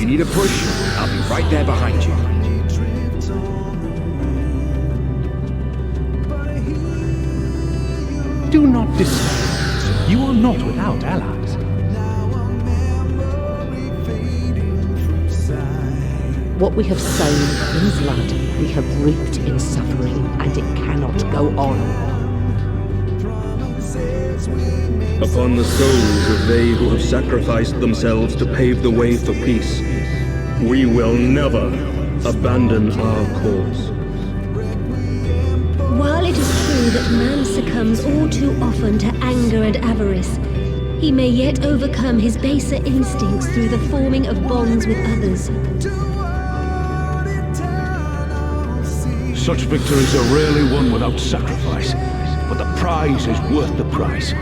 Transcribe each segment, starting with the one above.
you need a push, I'll be right there behind you. Do not despair. You are not without allies. What we have sown in blood, we have reaped in suffering, and it cannot go on. Upon the souls of they who have sacrificed themselves to pave the way for peace, we will never abandon our cause. While it is true that man succumbs all too often to anger and avarice, he may yet overcome his baser instincts through the forming of bonds with others. Such victories are rarely won without sacrifice, but the prize is worth the price.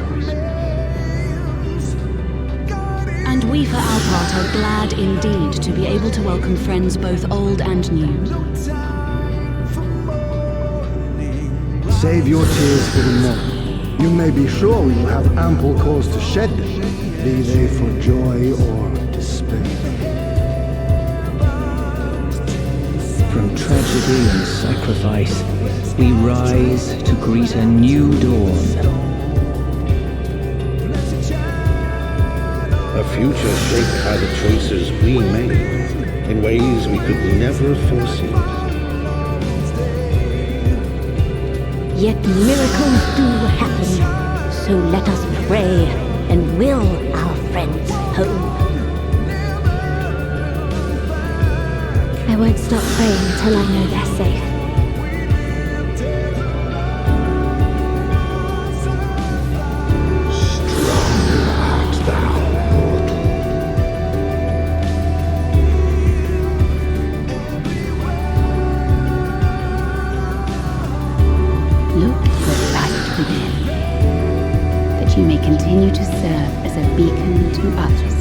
And we for our part are glad indeed to be able to welcome friends both old and new. Save your tears for the morrow. You may be sure we will have ample cause to shed them, be they for joy or despair. From tragedy and sacrifice, we rise to greet a new dawn. A future shaped by the choices we made in ways we could never foresee. Yet miracles do happen, so let us pray and will our friends home. I won't stop praying till I know they're safe. Strong art thou, mortal. Look to the light within, that you may continue to serve as a beacon to others.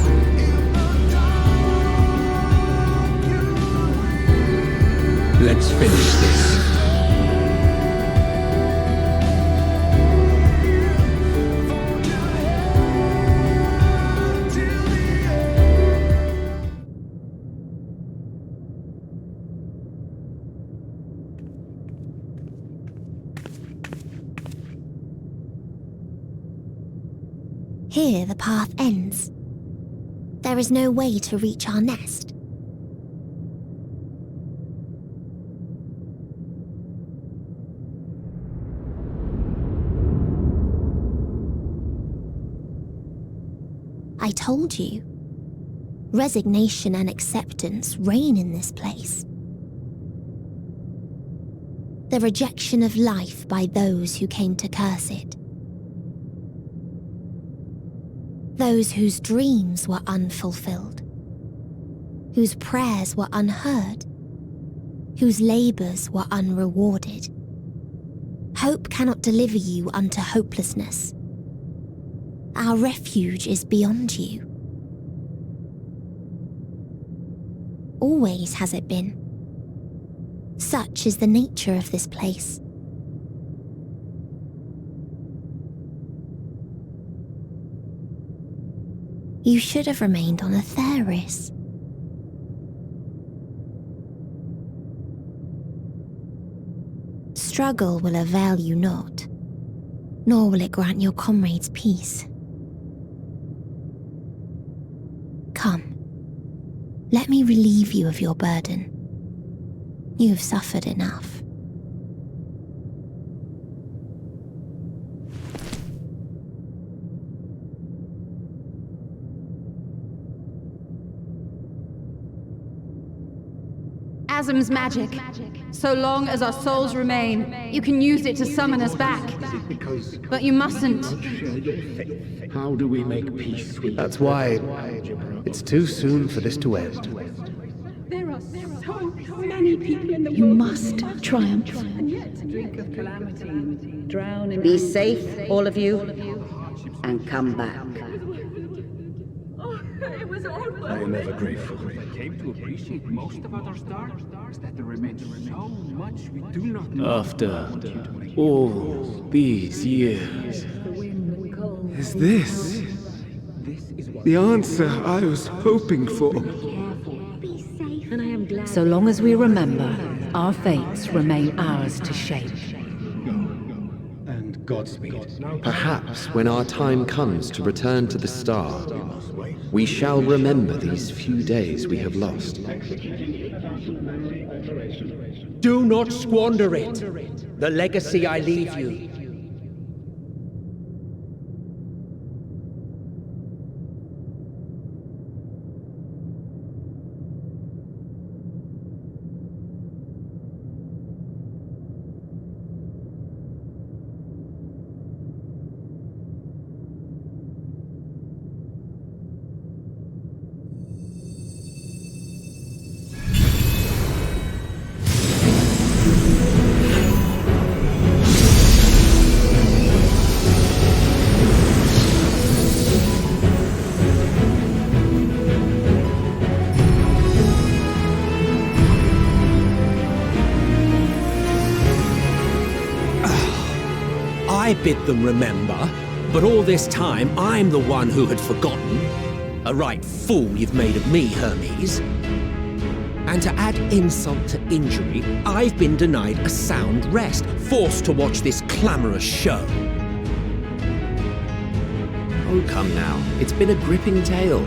Let's finish this. Here the path ends. There is no way to reach our nest. I told you. Resignation and acceptance reign in this place. The rejection of life by those who came to curse it. Those whose dreams were unfulfilled, whose prayers were unheard, whose labors were unrewarded. Hope cannot deliver you unto hopelessness. Our refuge is beyond you. Always has it been. Such is the nature of this place. You should have remained on Atheris. Struggle will avail you not, nor will it grant your comrades peace. Come, let me relieve you of your burden. You have suffered enough. Asm's magic. So long as our souls remain, you can use it to summon us back. But you mustn't. How do we make peace with That's why it's too soon for this to end. There are so many people in the You must triumph. drink of calamity, drown in... Be safe, all of you, and come back. It was all I am ever grateful. I came to appreciate most of other stars that there remains so much we do not know. After all these years, Is this the answer I was hoping for? So long as we remember, our fates remain ours to shape. And Godspeed. Perhaps when our time comes to return to the star, we shall remember these few days we have lost. Do not squander it. The legacy I leave you. I bid them remember, but all this time I'm the one who had forgotten. A right fool you've made of me, Hermes. And to add insult to injury, I've been denied a sound rest, forced to watch this clamorous show. Oh, come now. It's been a gripping tale.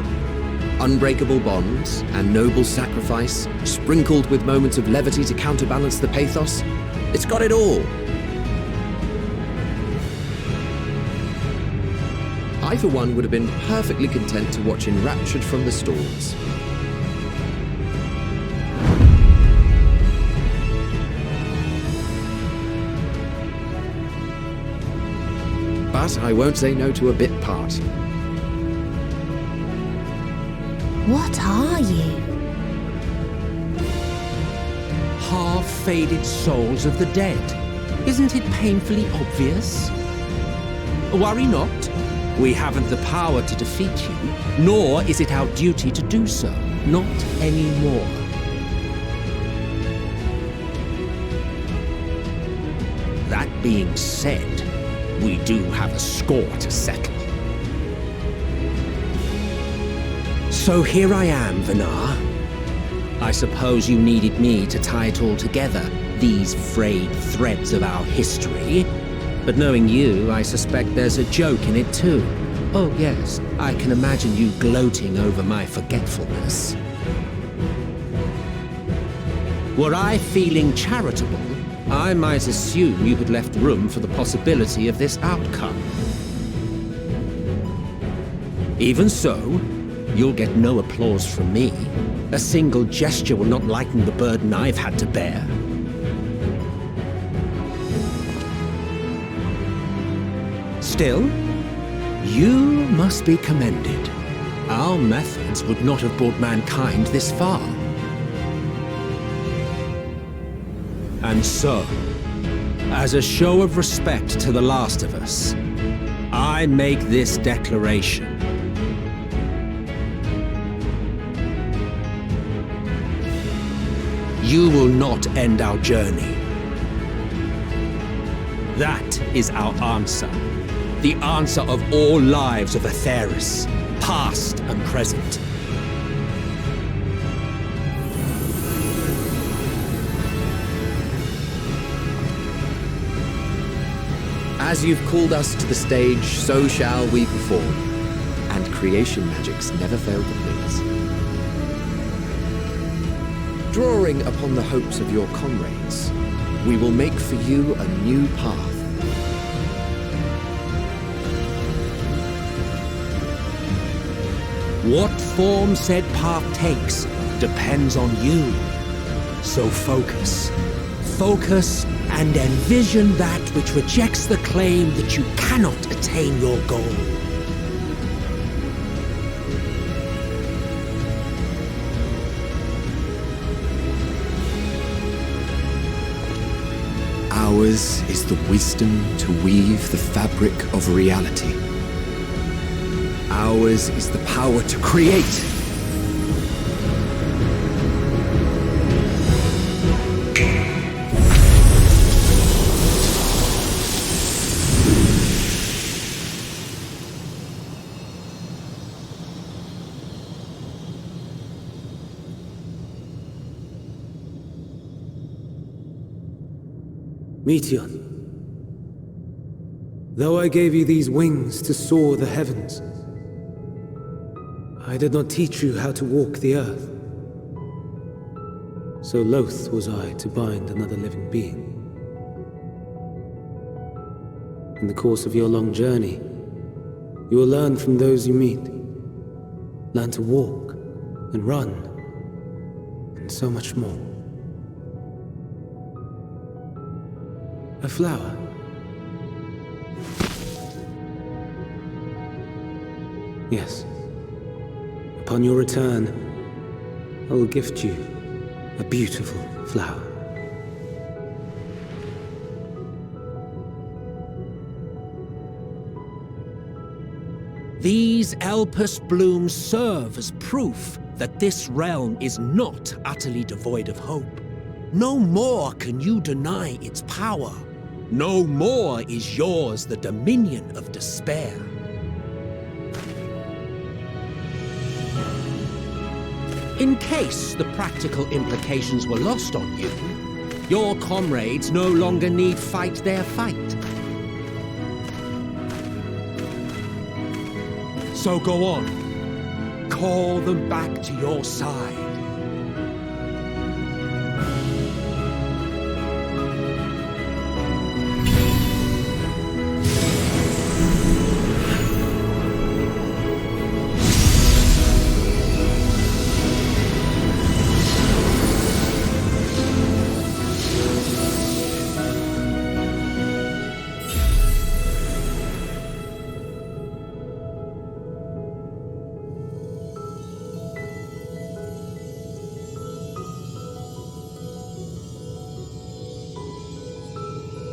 Unbreakable bonds and noble sacrifice, sprinkled with moments of levity to counterbalance the pathos. It's got it all. I, for one, would have been perfectly content to watch enraptured from the stalls. But I won't say no to a bit part. What are you? Half-faded souls of the dead. Isn't it painfully obvious? Worry not. We haven't the power to defeat you, nor is it our duty to do so. Not anymore. That being said, we do have a score to settle. So here I am, Vinar. I suppose you needed me to tie it all together, these frayed threads of our history. But knowing you, I suspect there's a joke in it too. Oh yes, I can imagine you gloating over my forgetfulness. Were I feeling charitable, I might assume you had left room for the possibility of this outcome. Even so, you'll get no applause from me. A single gesture will not lighten the burden I've had to bear. Still, you must be commended. Our methods would not have brought mankind this far. And so, as a show of respect to the last of us, I make this declaration. You will not end our journey. That is our answer. The answer of all lives of Atheris, past and present. As you've called us to the stage, so shall we perform. And creation magics never fail to please. Drawing upon the hopes of your comrades, we will make for you a new path. What form said path takes depends on you. So focus. Focus and envision that which rejects the claim that you cannot attain your goal. Ours is the wisdom to weave the fabric of reality. Ours is the power to create. Meteon, though I gave you these wings to soar the heavens, I did not teach you how to walk the earth. So loath was I to bind another living being. In the course of your long journey, you will learn from those you meet. Learn to walk and run, and so much more. A flower. Yes. Upon your return, I will gift you a beautiful flower. These Elpis blooms serve as proof that this realm is not utterly devoid of hope. No more can you deny its power. No more is yours the dominion of despair. In case the practical implications were lost on you, your comrades no longer need fight their fight. So go on, call them back to your side.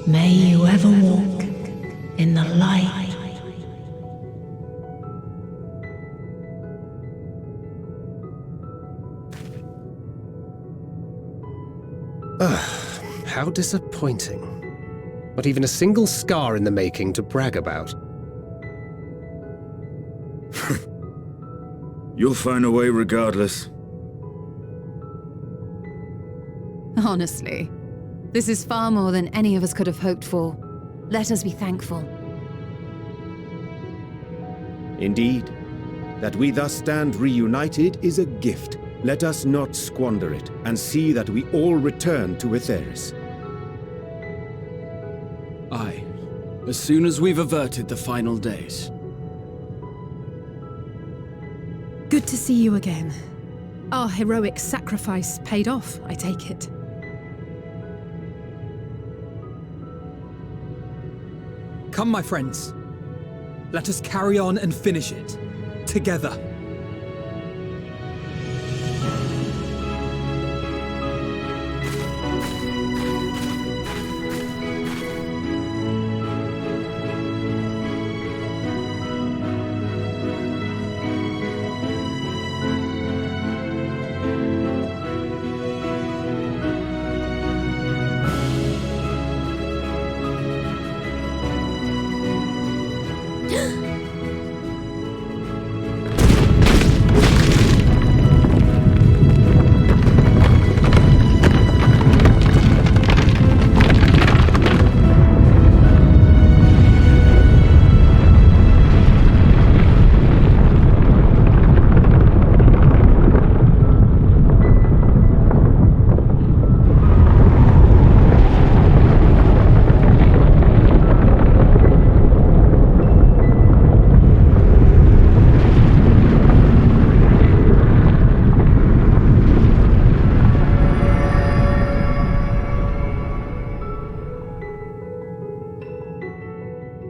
May you ever walk in the light. How disappointing. Not even a single scar in the making to brag about. You'll find a way regardless. Honestly, this is far more than any of us could have hoped for. Let us be thankful. Indeed. That we thus stand reunited is a gift. Let us not squander it, and see that we all return to Etheris. Aye. As soon as we've averted the final days. Good to see you again. Our heroic sacrifice paid off, I take it. Come, my friends. Let us carry on and finish it. Together.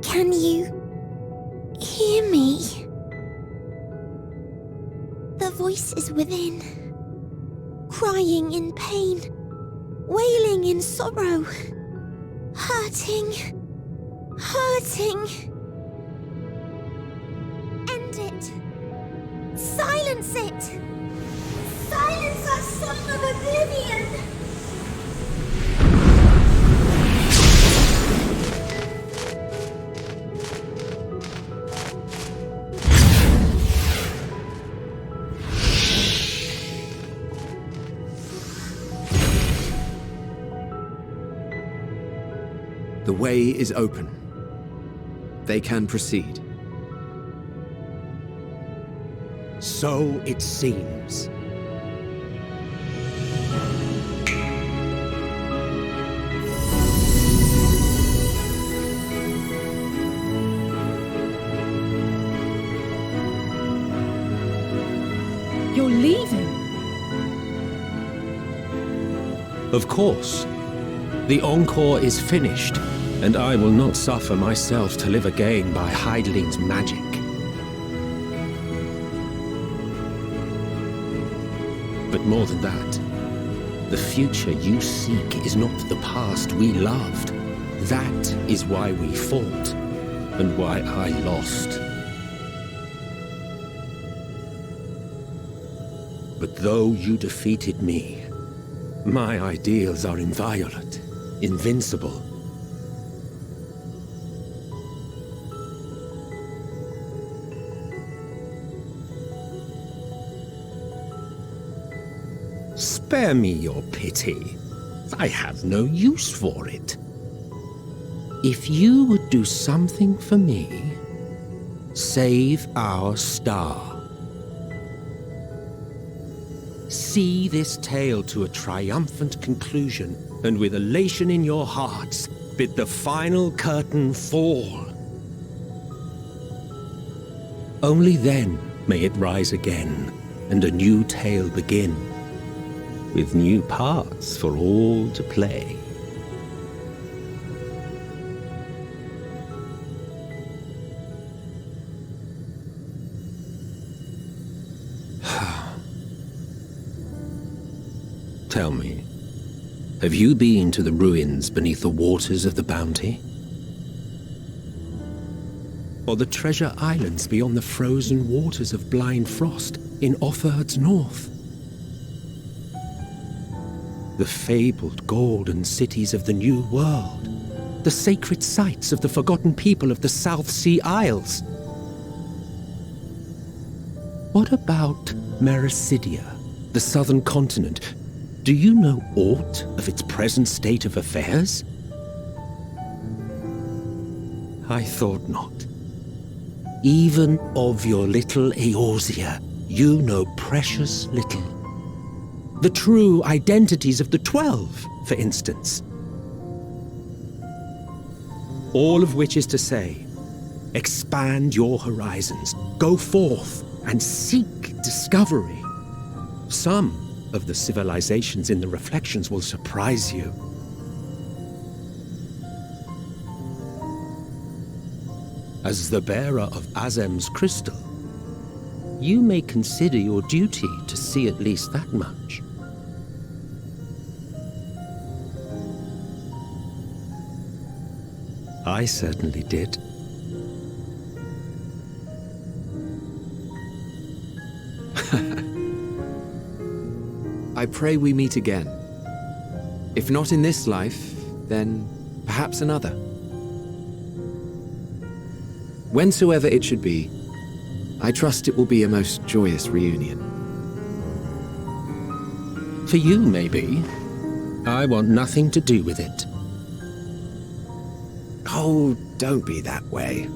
Can you hear me? The voice is within, crying in pain, wailing in sorrow, hurting. End it. Silence it. Silence our song of oblivion. The way is open. They can proceed. So it seems. You're leaving? Of course. The encore is finished, and I will not suffer myself to live again by Heideling's magic. But more than that, the future you seek is not the past we loved. That is why we fought, and why I lost. But though you defeated me, my ideals are inviolate, invincible. Spare me your pity. I have no use for it. If you would do something for me, save our star. See this tale to a triumphant conclusion, and with elation in your hearts, bid the final curtain fall. Only then may it rise again, and a new tale begin, with new parts for all to play. Tell me, have you been to the ruins beneath the waters of the Bounty? Or the treasure islands beyond the frozen waters of Blind Frost in Offerd's north? The fabled golden cities of the New World, the sacred sites of the forgotten people of the South Sea Isles? What about Mericidia, the southern continent? Do you know aught of its present state of affairs? I thought not. Even of your little Eorzea, you know precious little. The true identities of the 12, for instance. All of which is to say, expand your horizons, go forth and seek discovery. Some of the civilizations in the reflections will surprise you. As the bearer of Azem's crystal, you may consider your duty to see at least that much. I certainly did. I pray we meet again. If not in this life, then perhaps another. Whensoever it should be, I trust it will be a most joyous reunion. For you, maybe. I want nothing to do with it. Oh, don't be that way.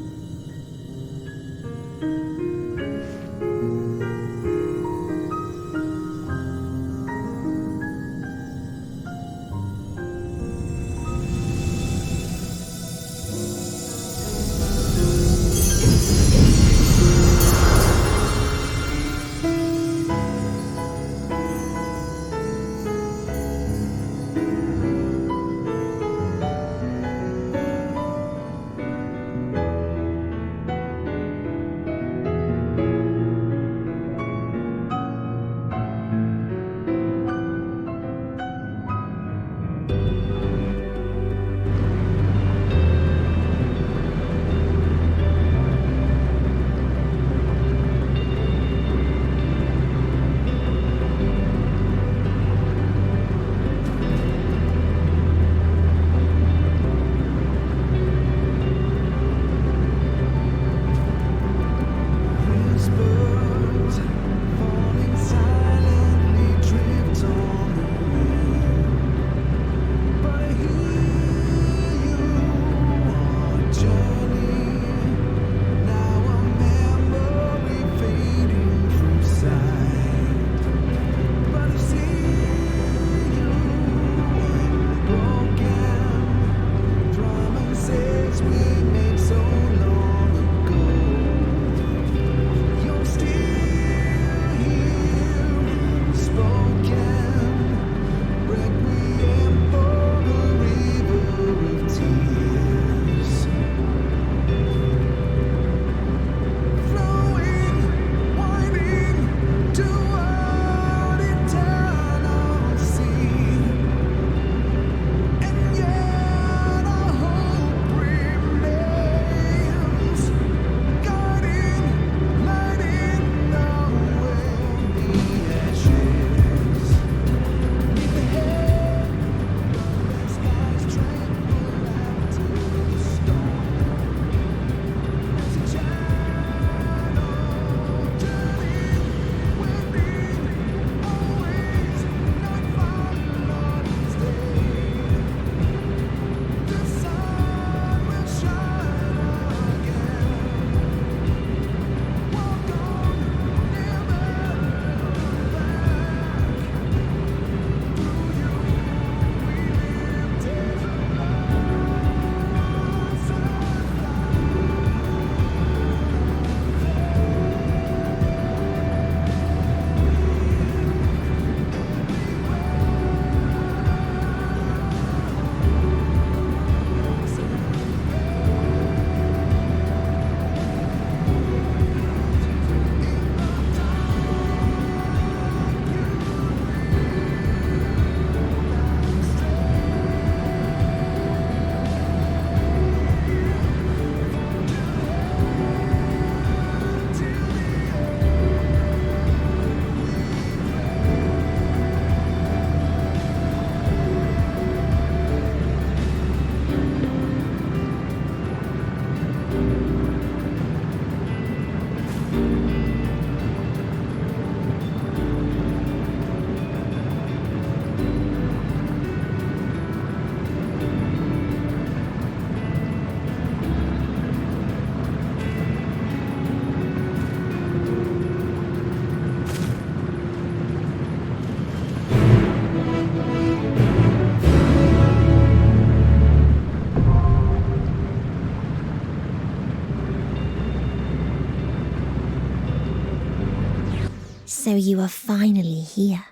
So you are finally here,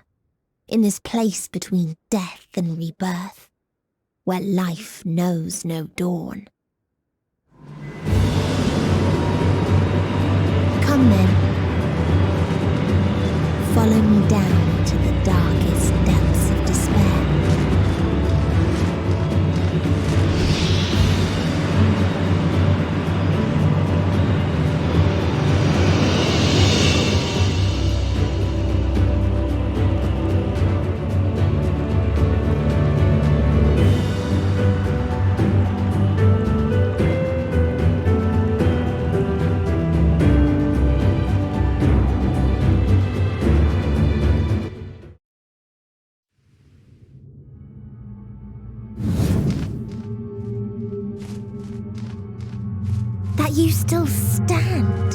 in this place between death and rebirth, where life knows no dawn. Come then. Follow me down into the darkest depths of despair. You still stand.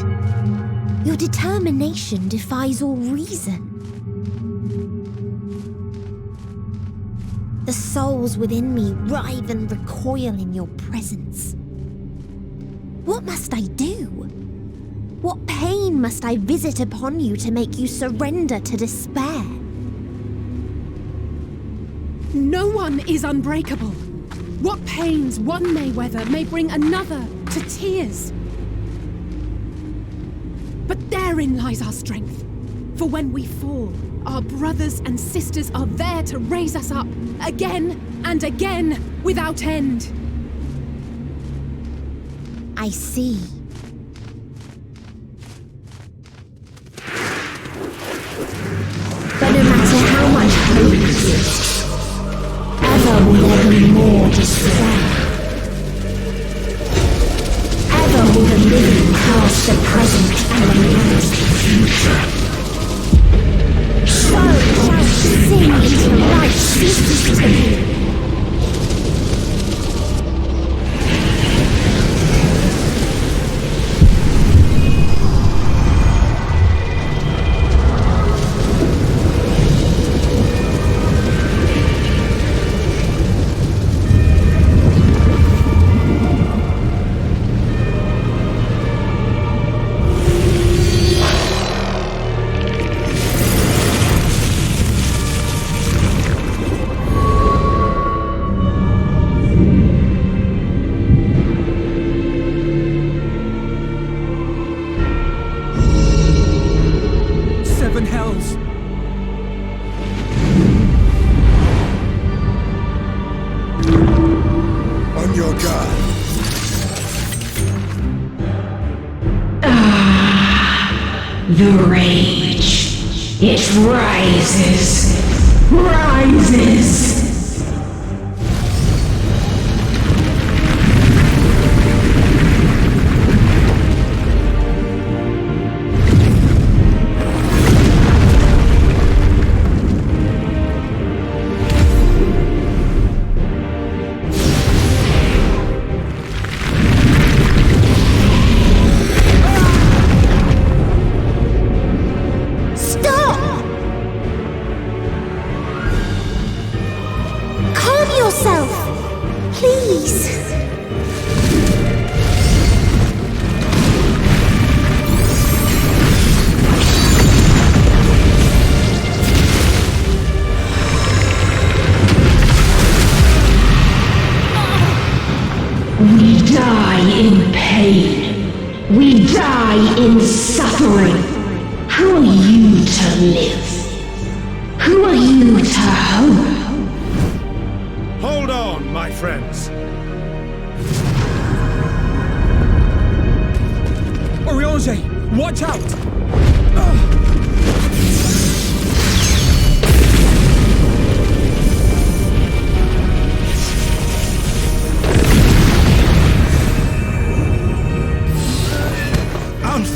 Your determination defies all reason. The souls within me writhe and recoil in your presence. What must I do? What pain must I visit upon you to make you surrender to despair? No one is unbreakable. What pains one may weather may bring another to tears. But therein lies our strength. For when we fall, our brothers and sisters are there to raise us up again and again without end. I see. But no matter how much hope exists, ever will there be more despair. Ever will the living cast the present and embrace the future. So shall we sing until life ceases to be. The rage. It rises. Rises. We die in pain. We die in suffering. Who are you to live? Who are you to hope? Hold on, my friends. Oriange, watch out!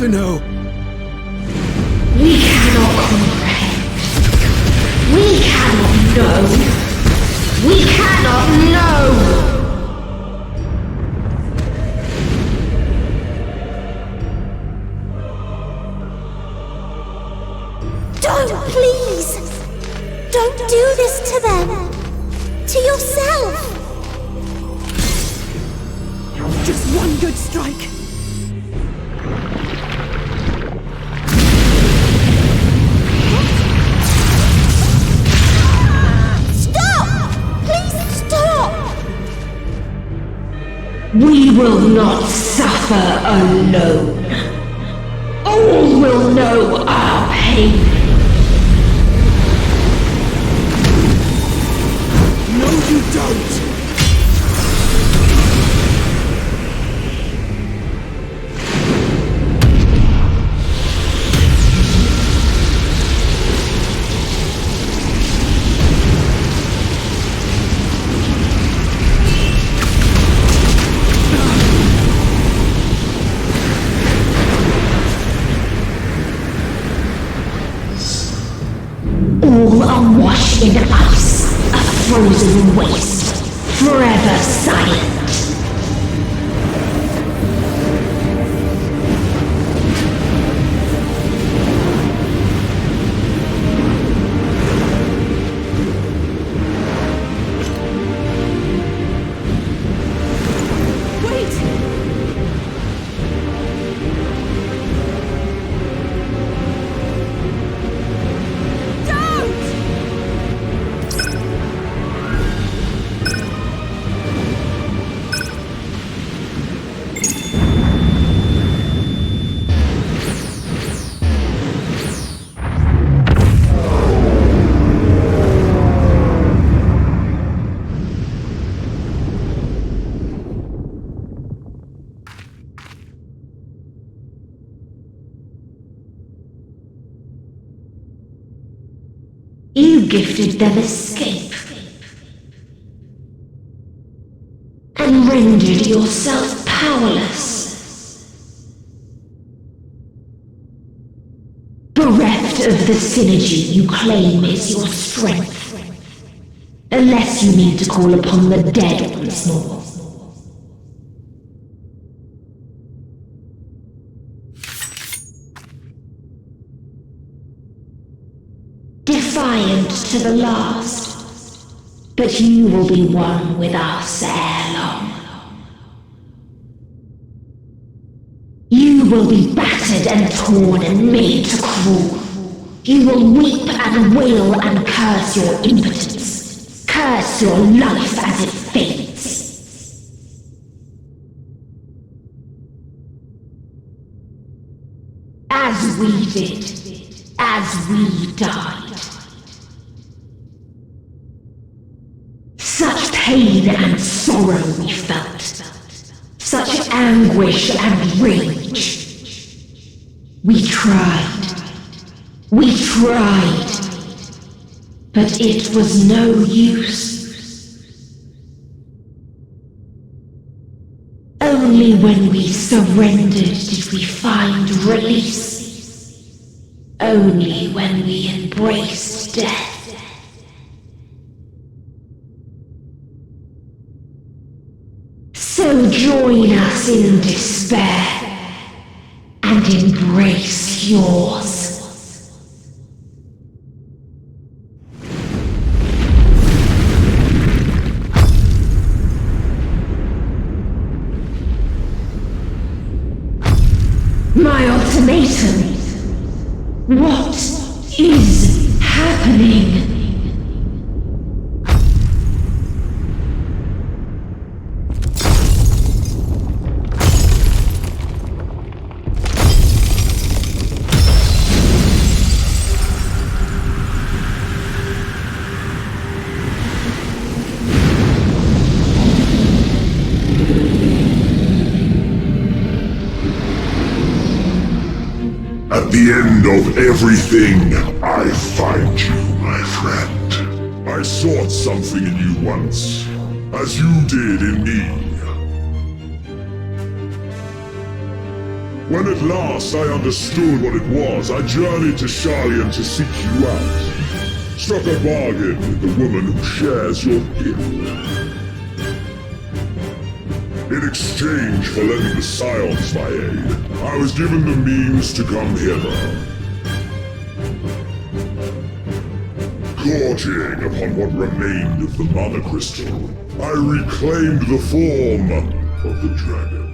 No. We cannot comprehend. We cannot know. We cannot know. Don't, please. Don't do this to them. To yourself. Just one good strike. will not suffer alone. All will know our pain. No, you don't! All are washed in ice, a frozen waste, forever silent. You gifted them escape and rendered yourself powerless. Bereft of the synergy you claim is your strength, unless you need to call upon the dead once more. Defiant to the last, but you will be one with us ere long. You will be battered and torn and made to crawl. You will weep and wail and curse your impotence, curse your life as it fades. As we did, as we died. Such pain and sorrow we felt, such anguish and rage. We tried, but it was no use. Only when we surrendered did we find release. Only when we embraced death. So join us in despair and embrace yours. My ultimatum. What is happening? At the end of everything, I find you, my friend. I sought something in you once, as you did in me. When at last I understood what it was, I journeyed to Sharlayan to seek you out. Struck a bargain with the woman who shares your gift. In exchange for lending the Scions my aid, I was given the means to come hither. Gorging upon what remained of the Mother Crystal, I reclaimed the form of the dragon.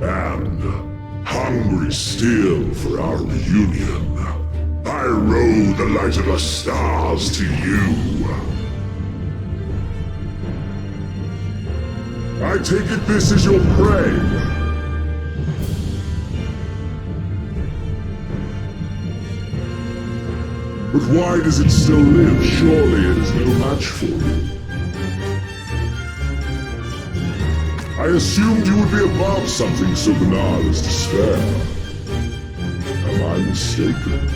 And, hungry still for our reunion, I rode the light of the stars to you. I I take it this is your prey. But why does it still live? Surely it is no match for you. I assumed you would be above something so banal as despair. Am I mistaken?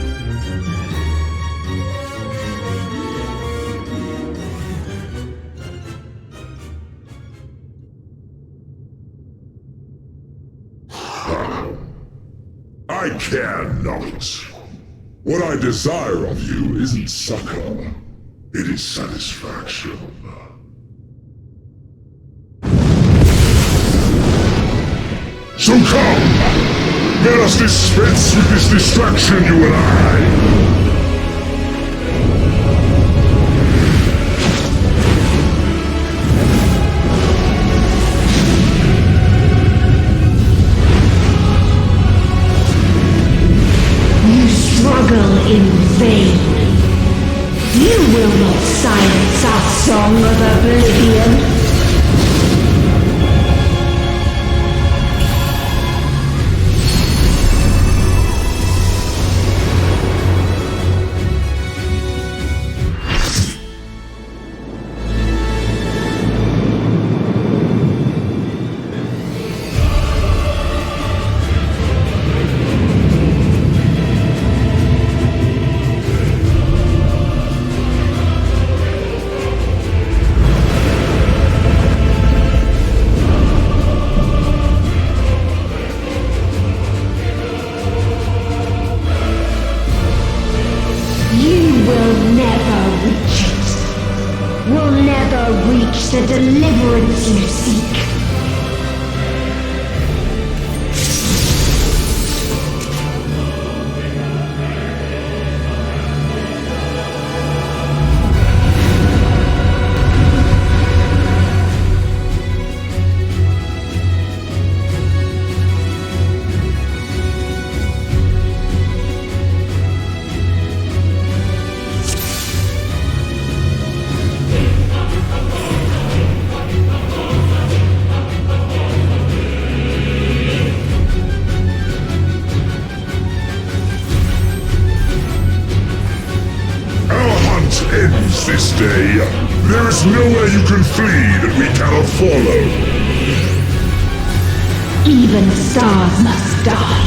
I care not. What I desire of you isn't succor, it is satisfaction. So come! Let us dispense with this distraction, you and I! Struggle in vain. You will not silence our song of oblivion. The deliverance you seek. This day, there is nowhere you can flee that we cannot follow. Even stars must die.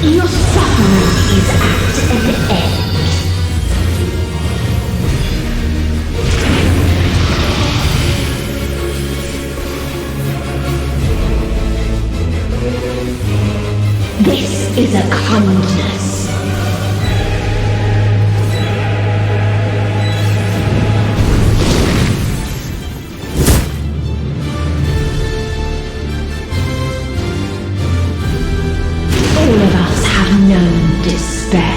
Your suffering is at an end. This is a kindness. All of us have known despair.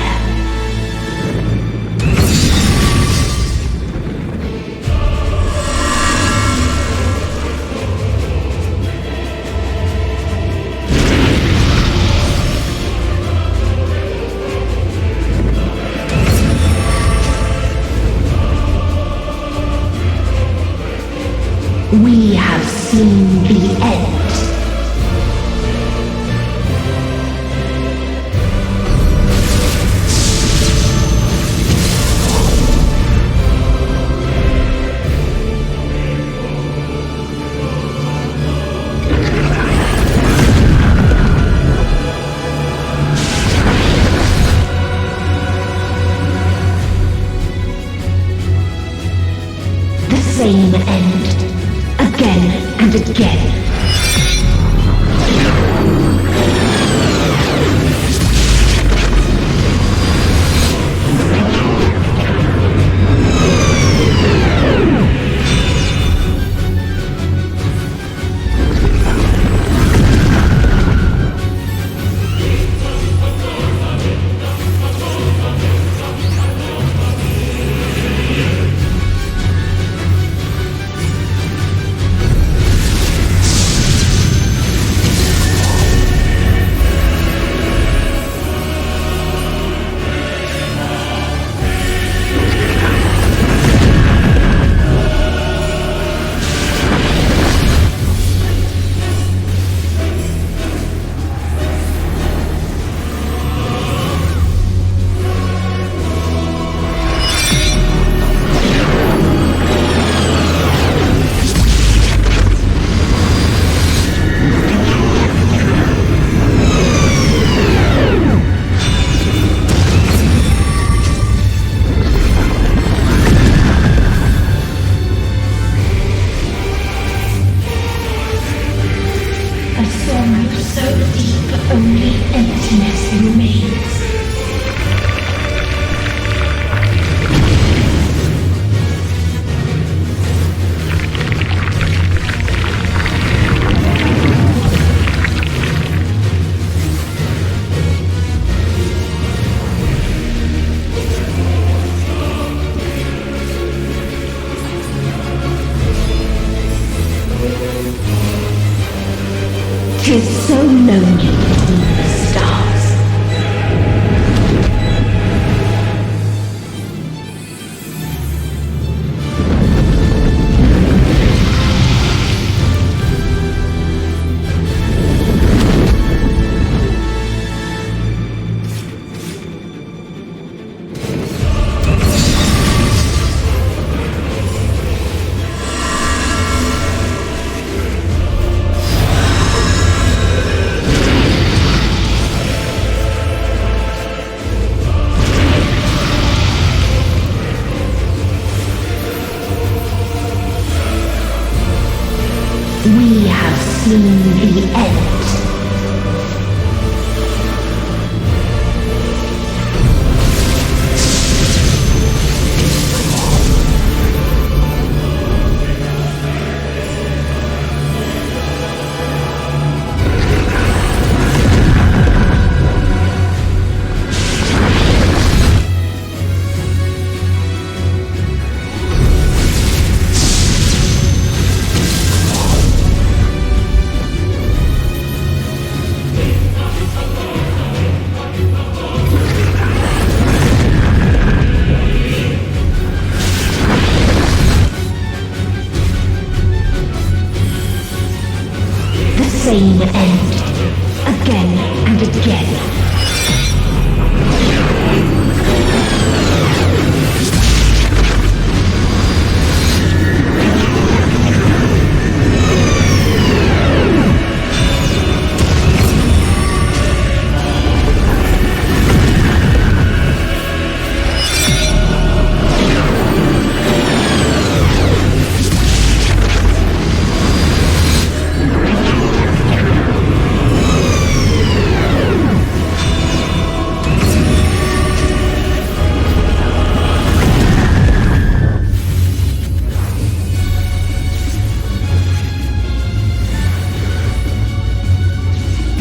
We have seen the end. same end, again and again. Tis so lonely between the stars. We have seen the end. Same end, again and again.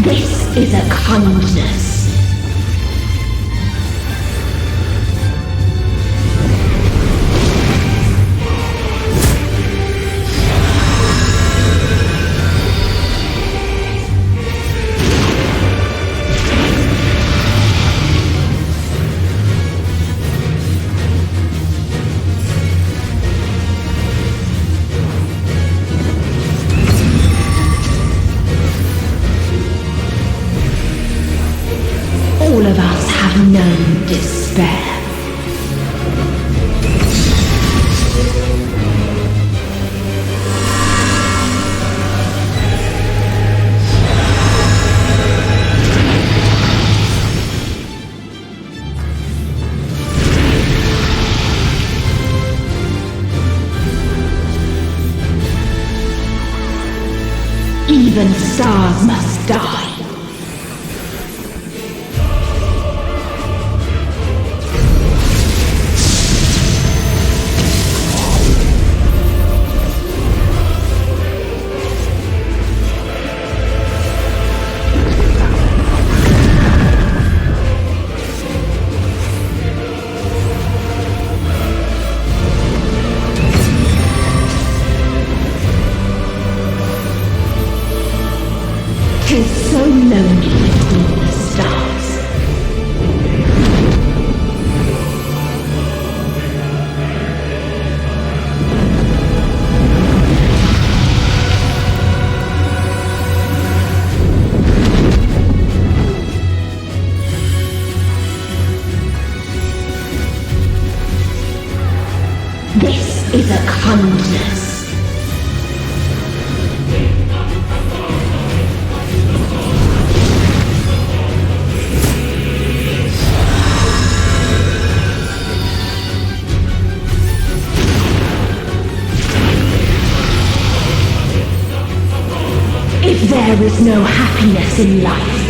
This is a kindness. All of us have known despair. Even stars must die. Tis so lonely between the stars. This is a kindness. If there is no happiness in life,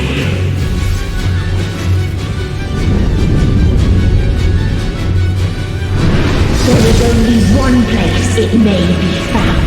there is only one place it may be found.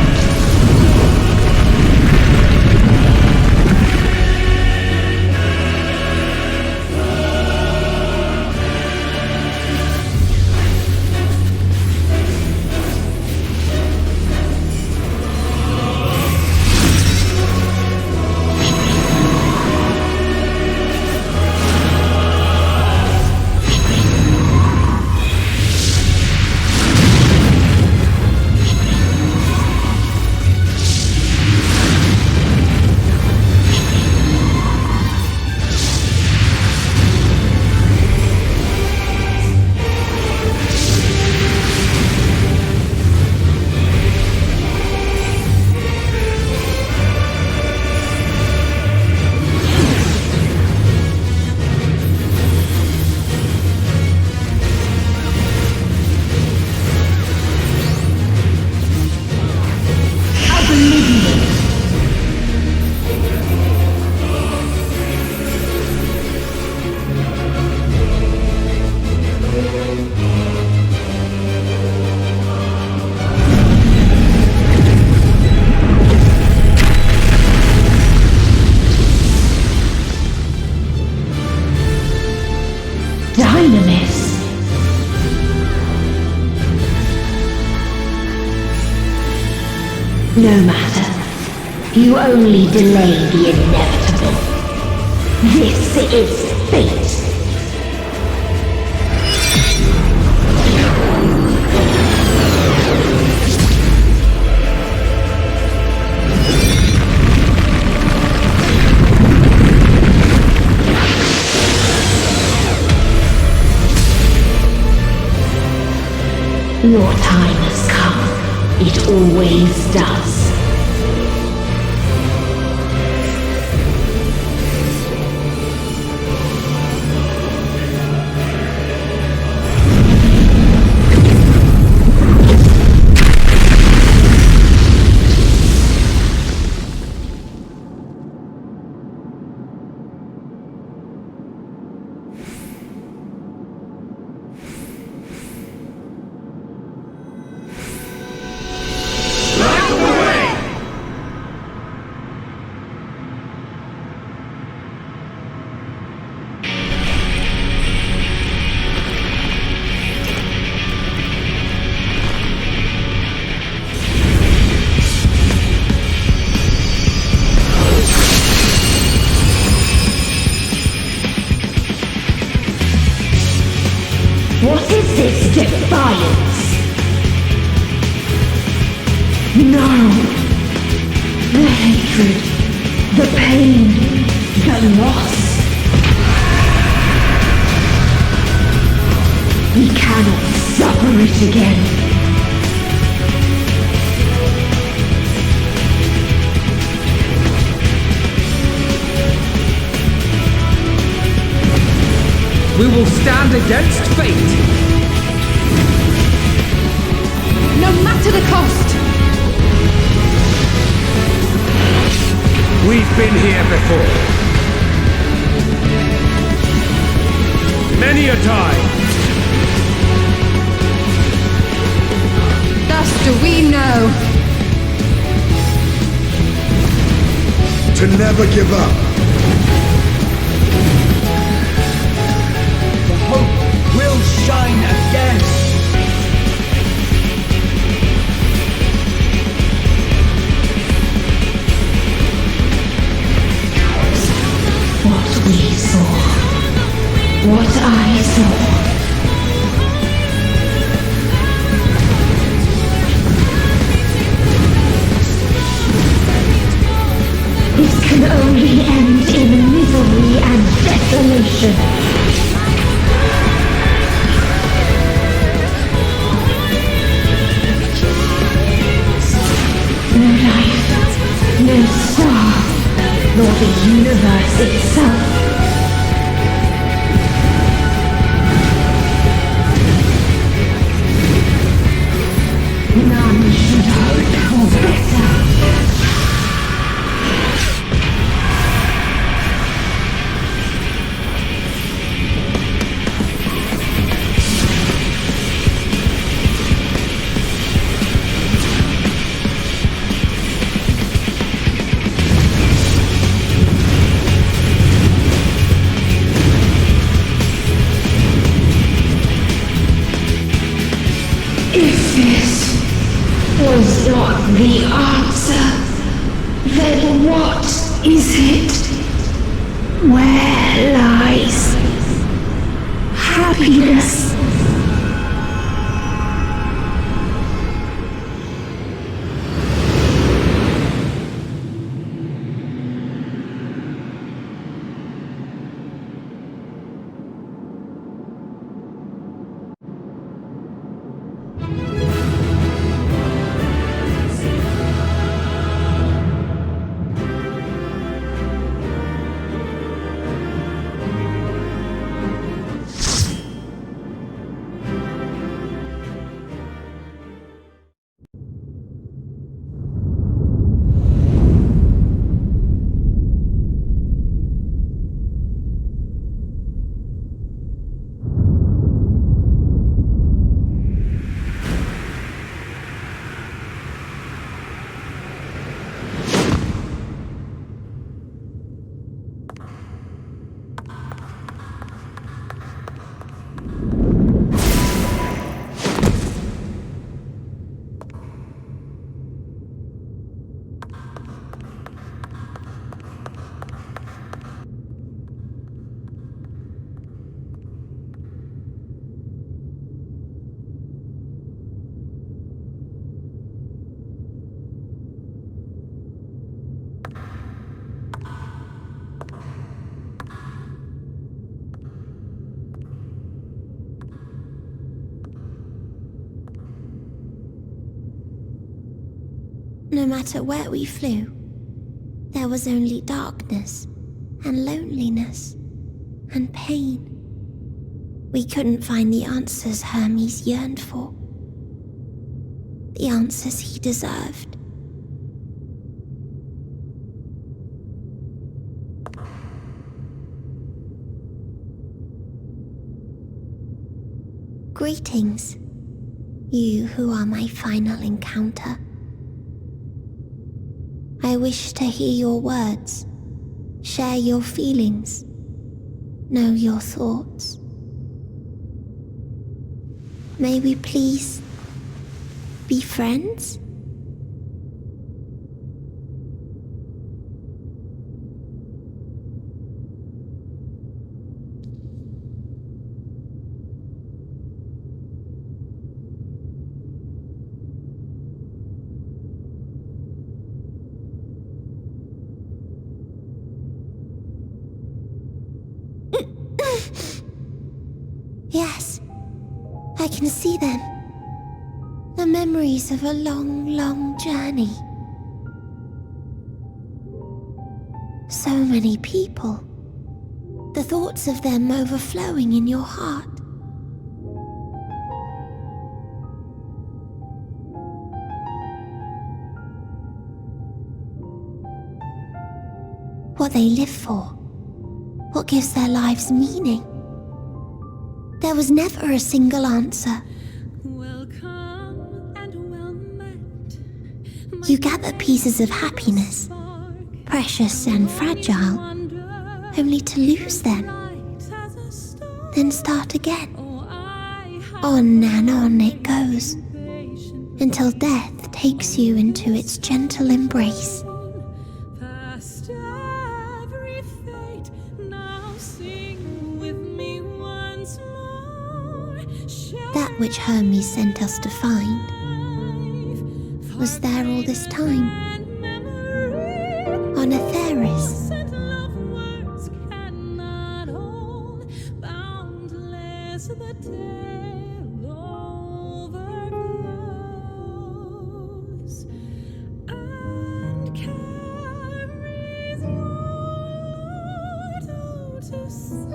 No matter. You only delay the inevitable. This is fate. Your time has come. It always does. What is this defiance? No! The hatred, the pain, the loss. We cannot suffer it again. We will stand against fate! No matter the cost! We've been here before. Many a time. Thus do we know. To never give up. The hope will shine again. What we saw. What I saw. This can only end in misery and desolation. No life, no star, nor the universe itself. None should hope for better. If this was not the answer, then what is it? Where lies happiness? No matter where we flew, there was only darkness and loneliness and pain. We couldn't find the answers Hermes yearned for, the answers he deserved. Greetings, you who are my final encounter. I wish to hear your words, share your feelings, know your thoughts. May we please be friends? Yes, I can see them. The memories of a long, long journey. So many people. The thoughts of them overflowing in your heart. they live for? What gives their lives meaning? There was never a single answer. You gather pieces of happiness, precious and fragile, only to lose them, then start again. On and on it goes, until death takes you into its gentle embrace. That which Hermes sent us to find was there all this time, on Etheris.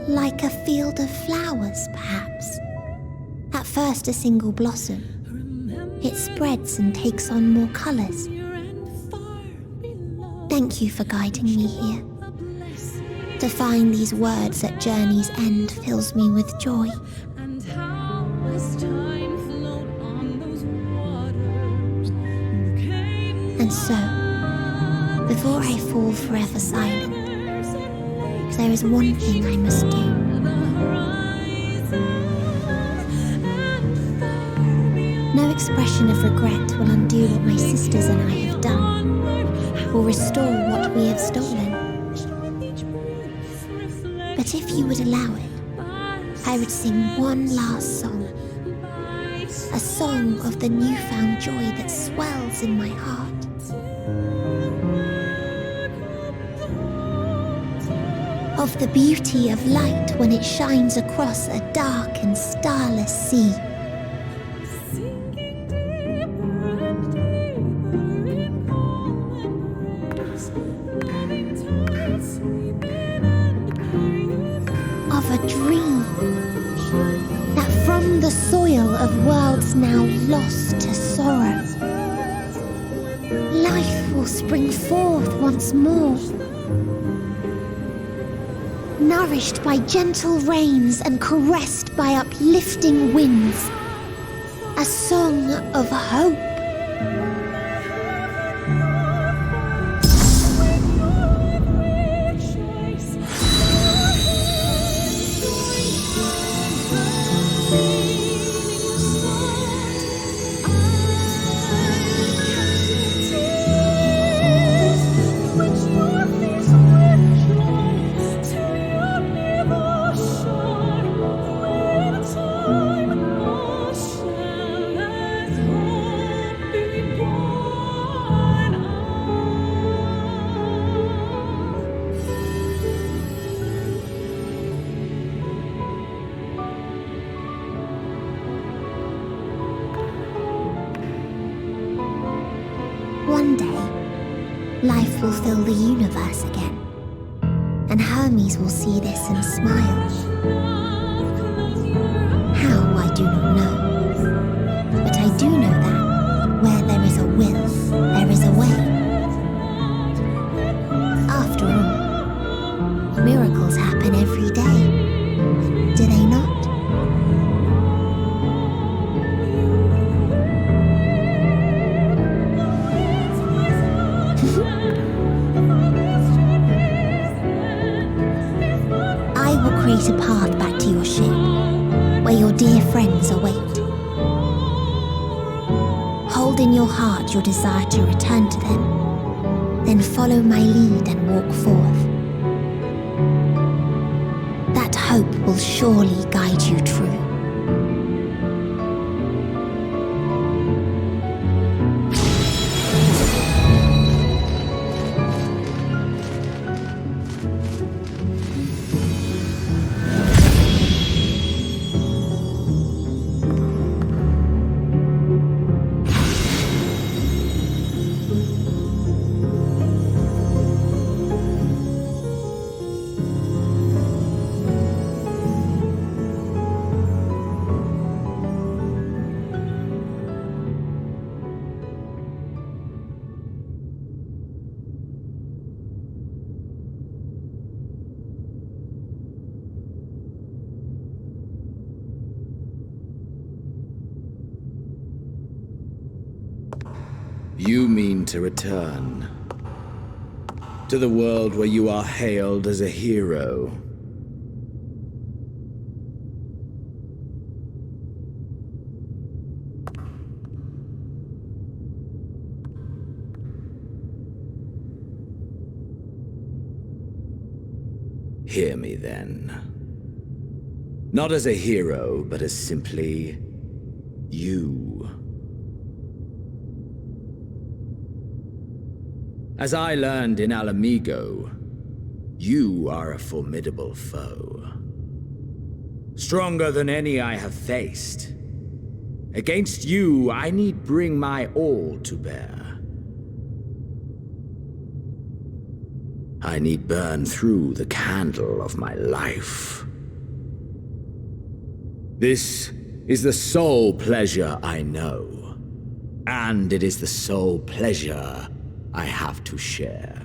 Like a field of flowers, perhaps. At first a single blossom. It spreads and takes on more colours. Thank you for guiding me here. To find these words at journey's end fills me with joy. And so, before I fall forever silent, there is one thing I must do. No expression of regret will undo what my sisters and I have done, or restore what we have stolen. But if you would allow it, I would sing one last song. A song of the newfound joy that swells in my heart. Of the beauty of light when it shines across a dark and starless sea. Of a dream that from the soil of worlds now lost to sorrow, life will spring forth once more. Nourished by gentle rains and caressed by uplifting winds. A song of hope. One day, life will fill the universe again, and Hermes will see this and smile. How, I do not know, but I do know that where there is a will, there is a way. After all, miracles happen every day, do they not? Create a path back to your ship, where your dear friends await. Hold in your heart your desire to return to them, then follow my lead and walk forth. That hope will surely guide you true. You mean to return to the world where you are hailed as a hero. Hear me then. Not as a hero, but as simply you. As I learned in Alamigo, you are a formidable foe. Stronger than any I have faced. Against you, I need bring my all to bear. I need burn through the candle of my life. This is the sole pleasure I know, and it is the sole pleasure I have to share.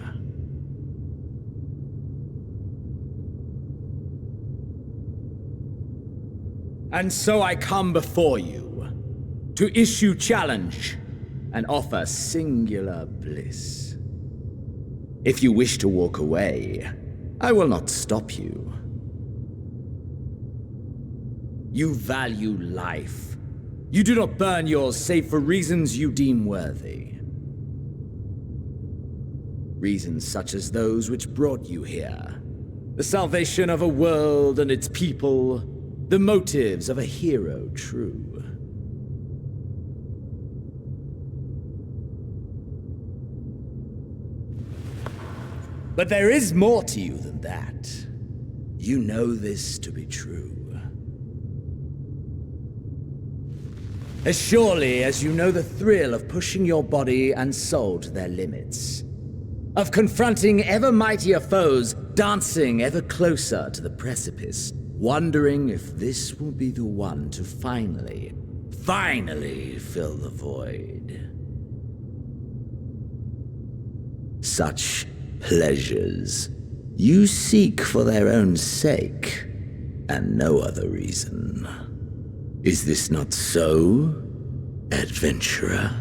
And so I come before you to issue challenge and offer singular bliss. If you wish to walk away, I will not stop you. You value life. You do not burn yours save for reasons you deem worthy. Reasons such as those which brought you here. The salvation of a world and its people. The motives of a hero true. But there is more to you than that. You know this to be true. As surely as you know the thrill of pushing your body and soul to their limits. Of confronting ever mightier foes, dancing ever closer to the precipice, wondering if this will be the one to finally fill the void. Such pleasures you seek for their own sake, and no other reason. Is this not so, adventurer?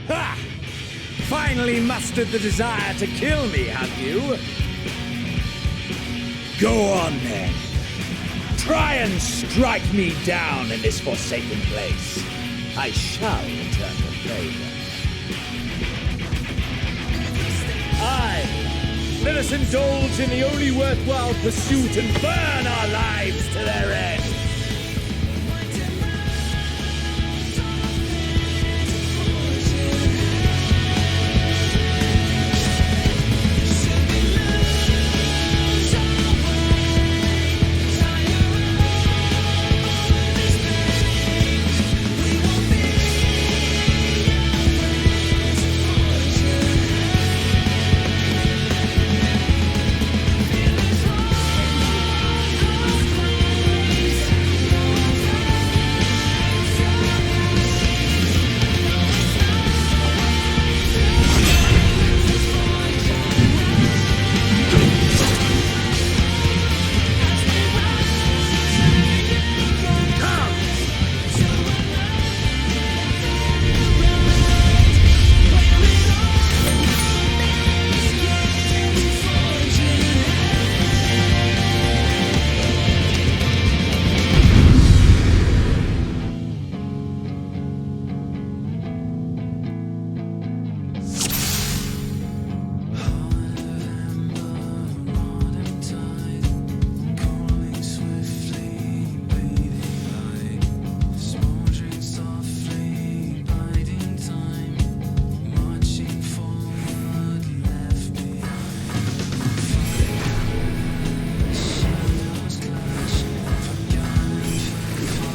Ha! Finally mustered the desire to kill me, have you? Go on then. Try and strike me down in this forsaken place. I shall return the favor. Aye, let us indulge in the only worthwhile pursuit and burn our lives to their end.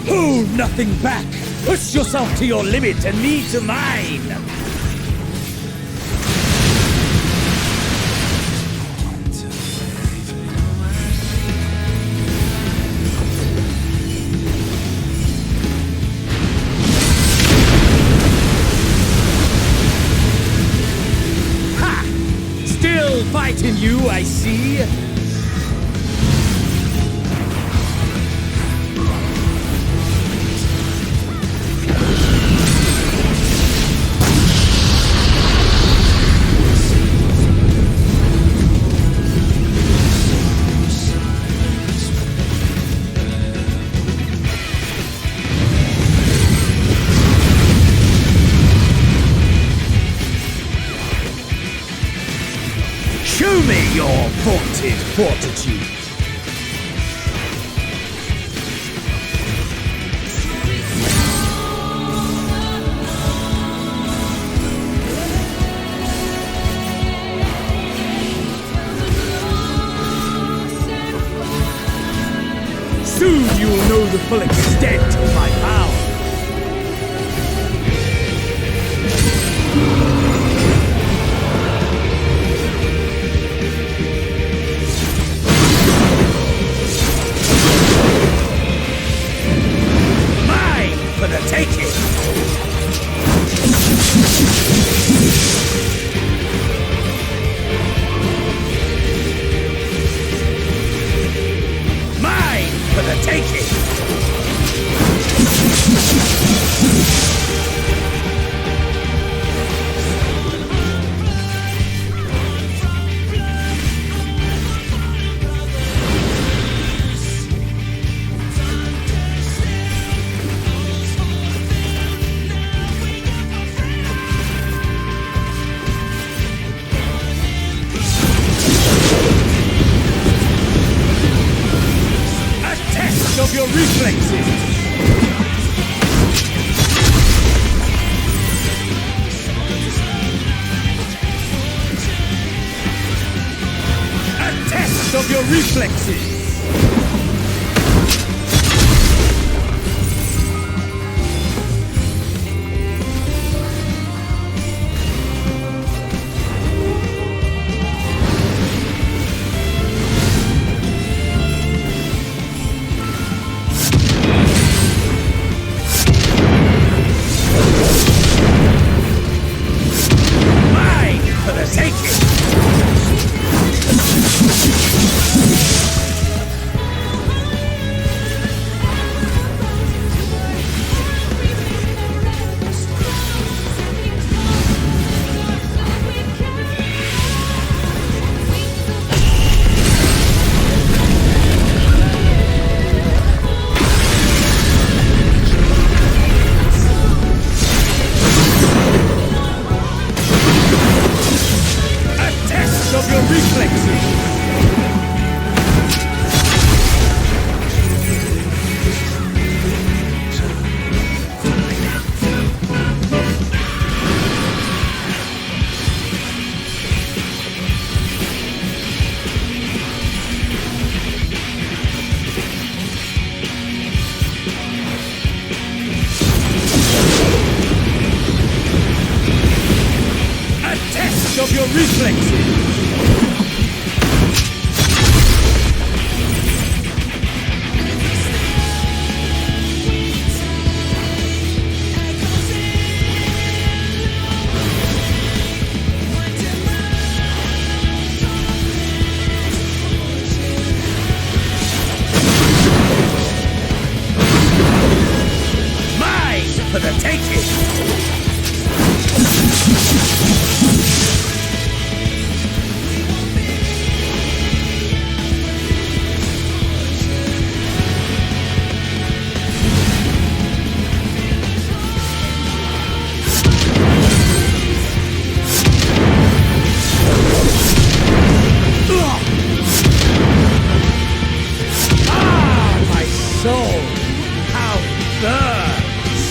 Hold nothing back! Push yourself to your limit and me to mine! fight in you, I see. Show me your vaunted fortitude! Soon you will know the full extent of my power! For the taking! Mine for the taking! Of your reflexes! A test of your reflexes! Of your reflexes! Mine for the taking! Soul, how it burns!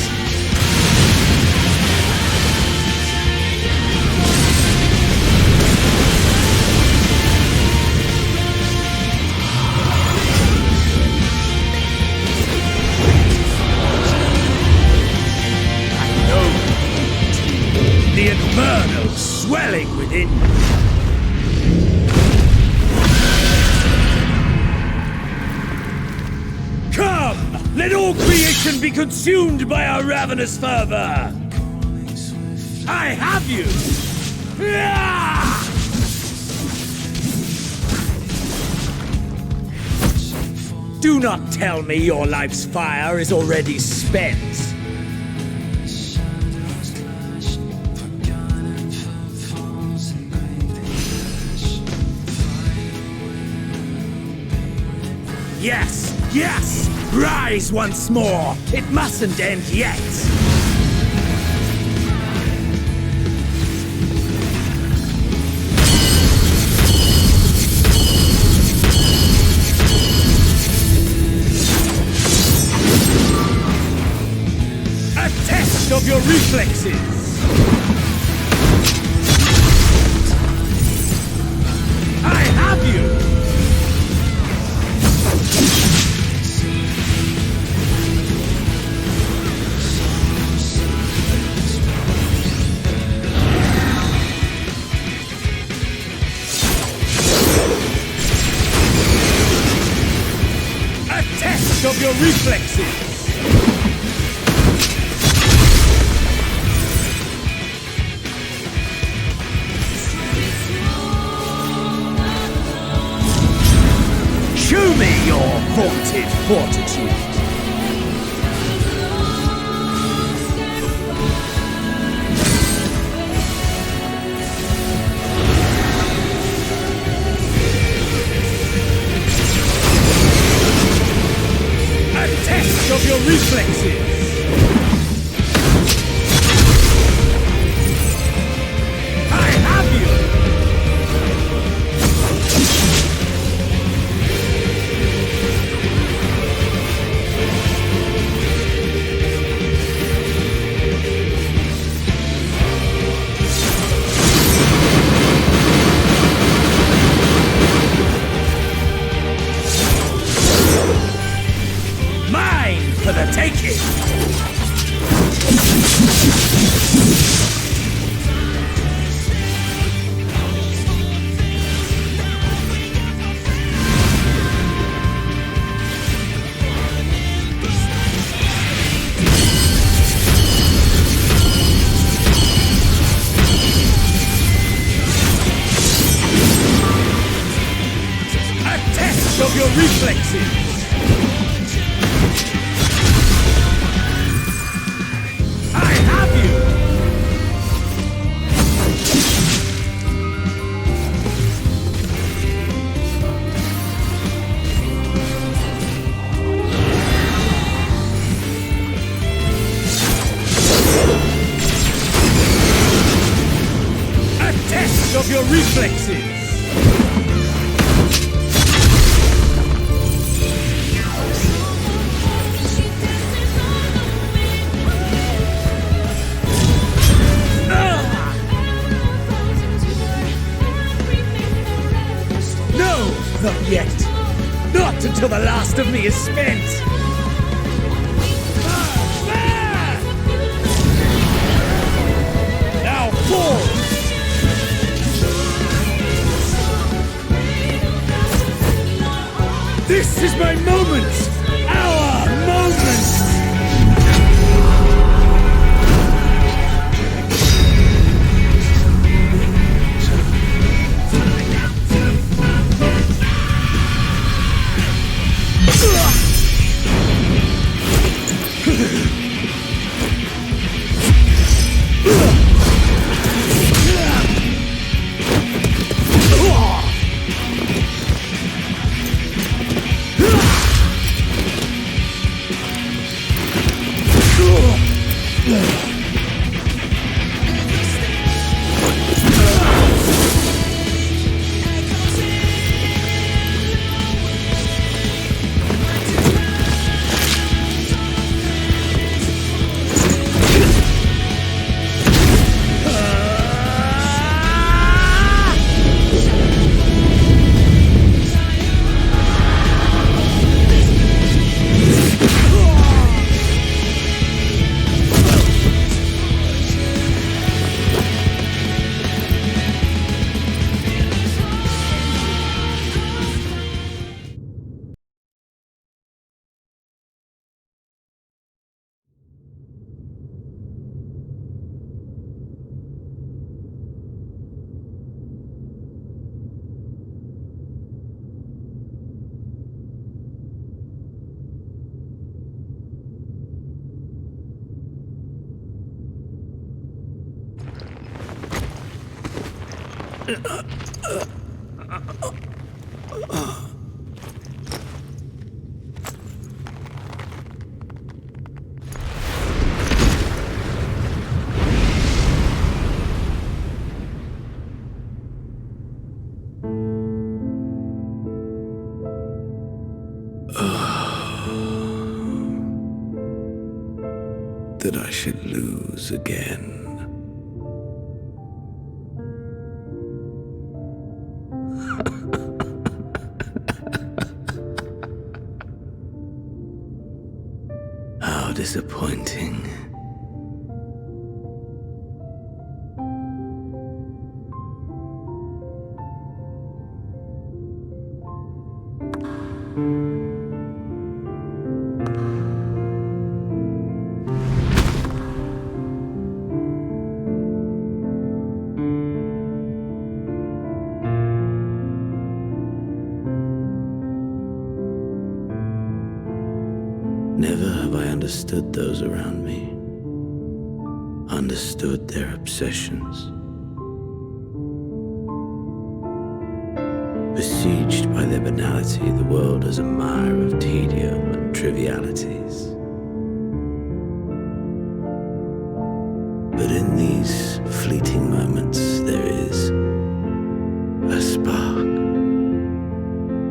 I know the inferno swelling within me. Let all creation be consumed by our ravenous fervor! I have you! Do not tell me your life's fire is already spent. Yes, yes! Rise once more! It mustn't end yet! A test of your reflexes! I have you! Of your reflexes! Show me your vaunted fortitude! Of your reflexes! I have you! For the taking! A test of your reflexes! Of your reflexes! No, not yet. Not until the last of me is spent. Now fall! This is my moment! Our moment! That I should lose again. How disappointing. Never have I understood those around me, understood their obsessions. Besieged by their banality, the world is a mire of tedium and trivialities. But in these fleeting moments, there is a spark,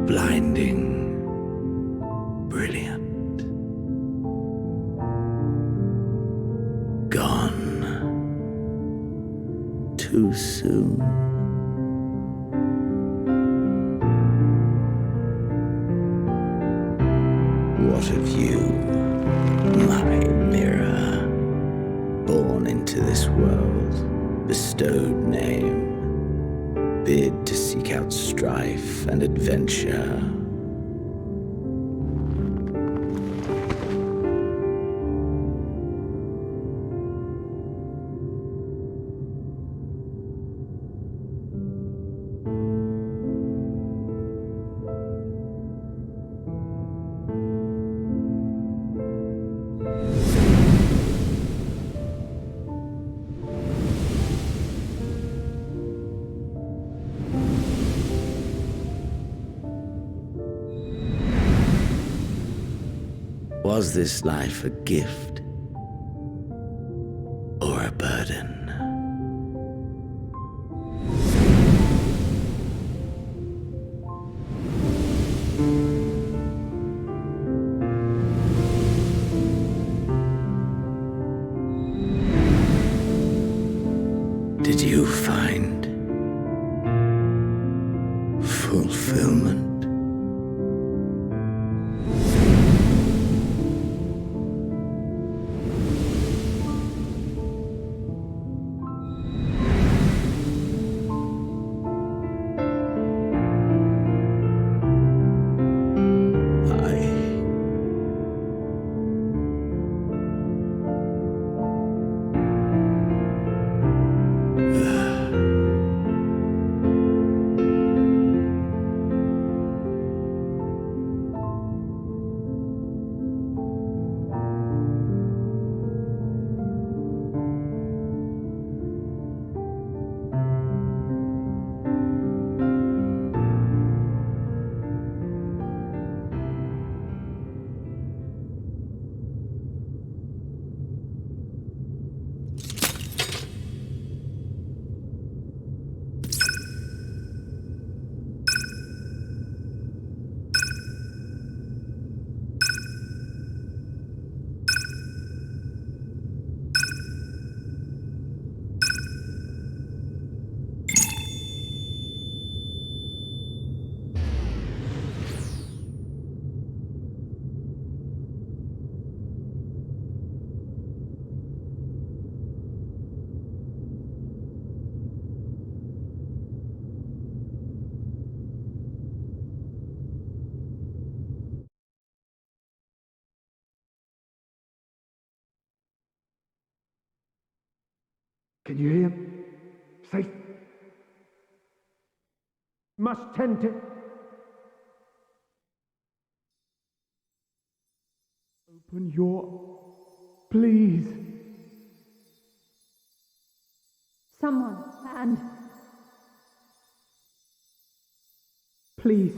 blinding, brilliant. Gone too soon. What of you, my mirror, born into this world, bestowed name, bid to seek out strife and adventure? Was this life a gift or a burden? Did you find fulfillment? Can you hear? Safe. Must tend to. Open your. Please. Someone, and Please.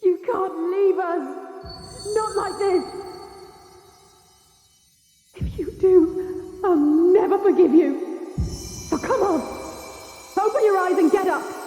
You can't leave us! Not like this! If you do, I'll never forgive you! So come on! Open your eyes and get up!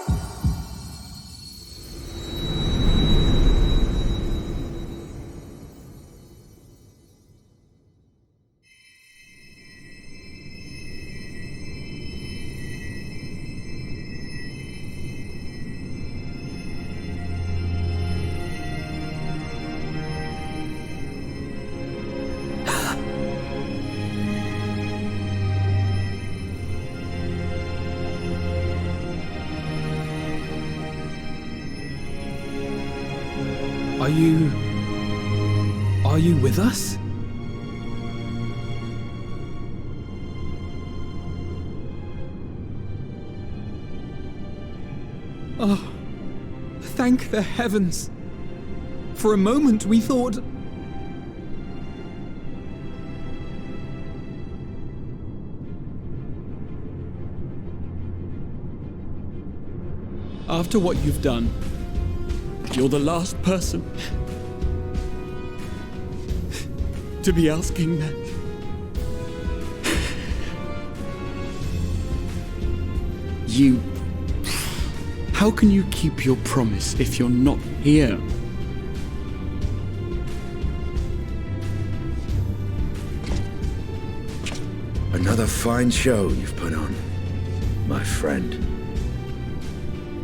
Are you with us? Oh, thank the heavens. For a moment we thought... After what you've done, you're the last person to be asking that. You... How can you keep your promise if you're not here? Another fine show you've put on, my friend.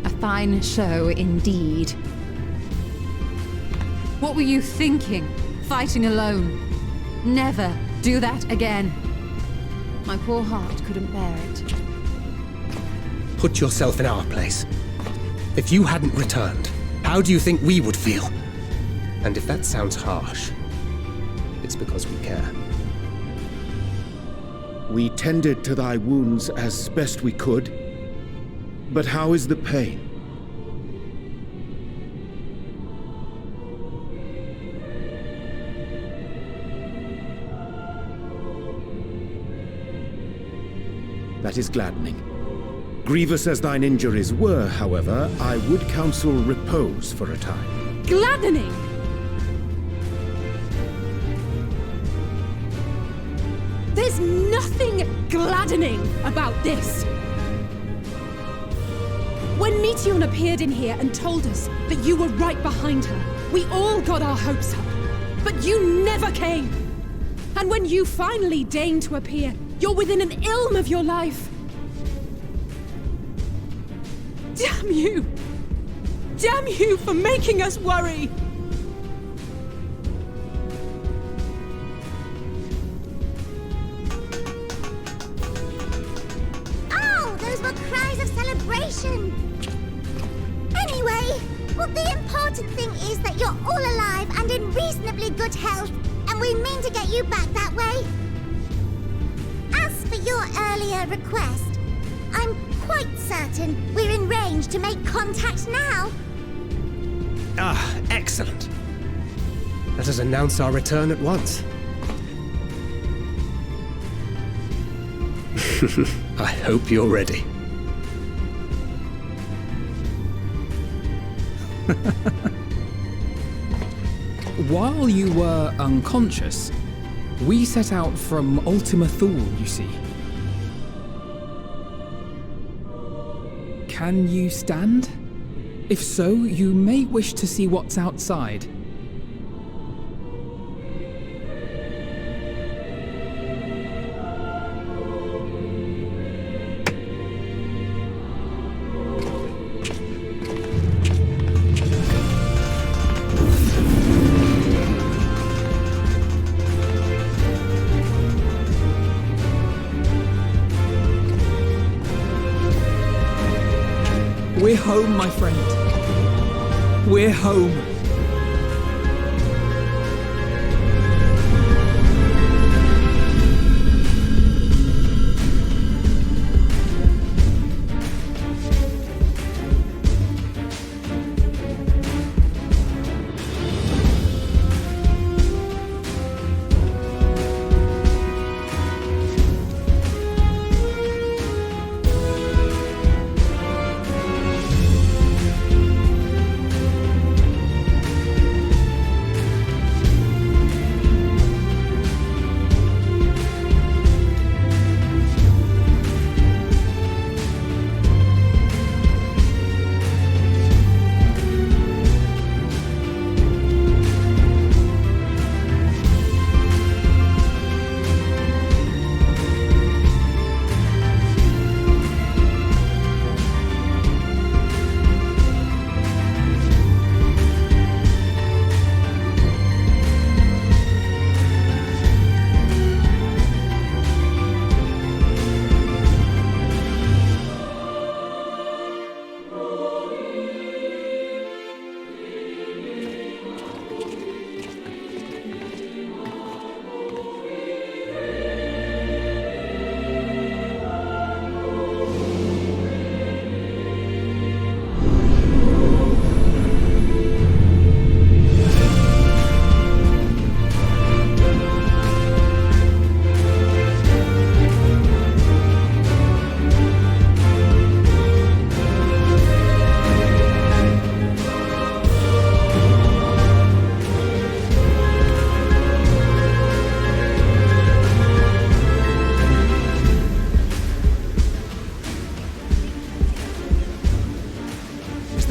A fine show indeed. What were you thinking, fighting alone? Never do that again. My poor heart couldn't bear it. Put yourself in our place. If you hadn't returned, how do you think we would feel? And if that sounds harsh, it's because we care. We tended to thy wounds as best we could, but how is the pain? That is gladdening. Grievous as thine injuries were, however, I would counsel repose for a time. Gladdening! There's nothing gladdening about this! When Meteon appeared in here and told us that you were right behind her, we all got our hopes up. But you never came! And when you finally deigned to appear, you're within an ilm of your life! Damn you! Damn you for making us worry! Oh, those were cries of celebration! Anyway, well, the important thing is that you're all alive and in reasonably good health, and we mean to get you back that way. As for your earlier request, I'm quite certain we're in range to make contact now. Ah, excellent. Let us announce our return at once. I hope you're ready. While you were unconscious, we set out from Ultima Thule, you see. Can you stand? If so, you may wish to see what's outside. We're home, my friend. We're home.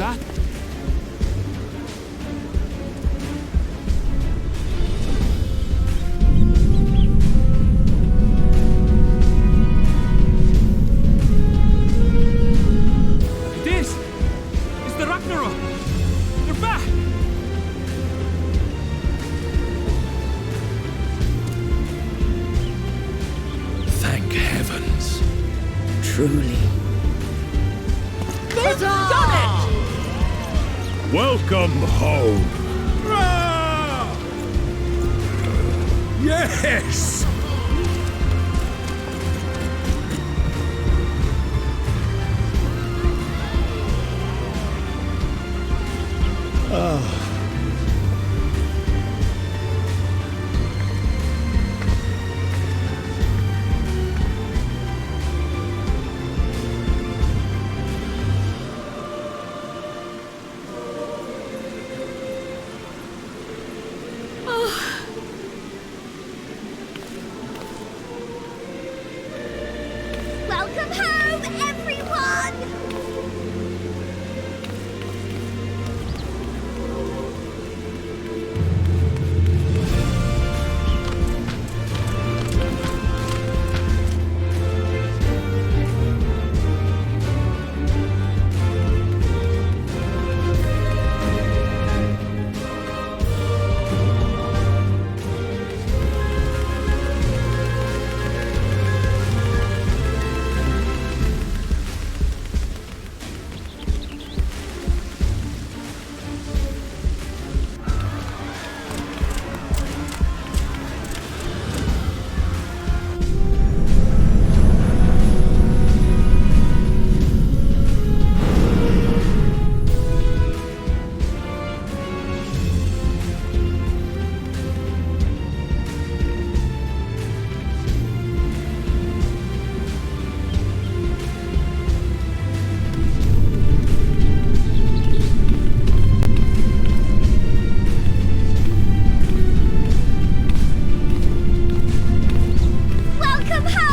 that? This is the Ragnarok! They're back! Thank heavens. Truly. They've done it! Welcome home. Yes! Welcome home, everyone! Welcome home!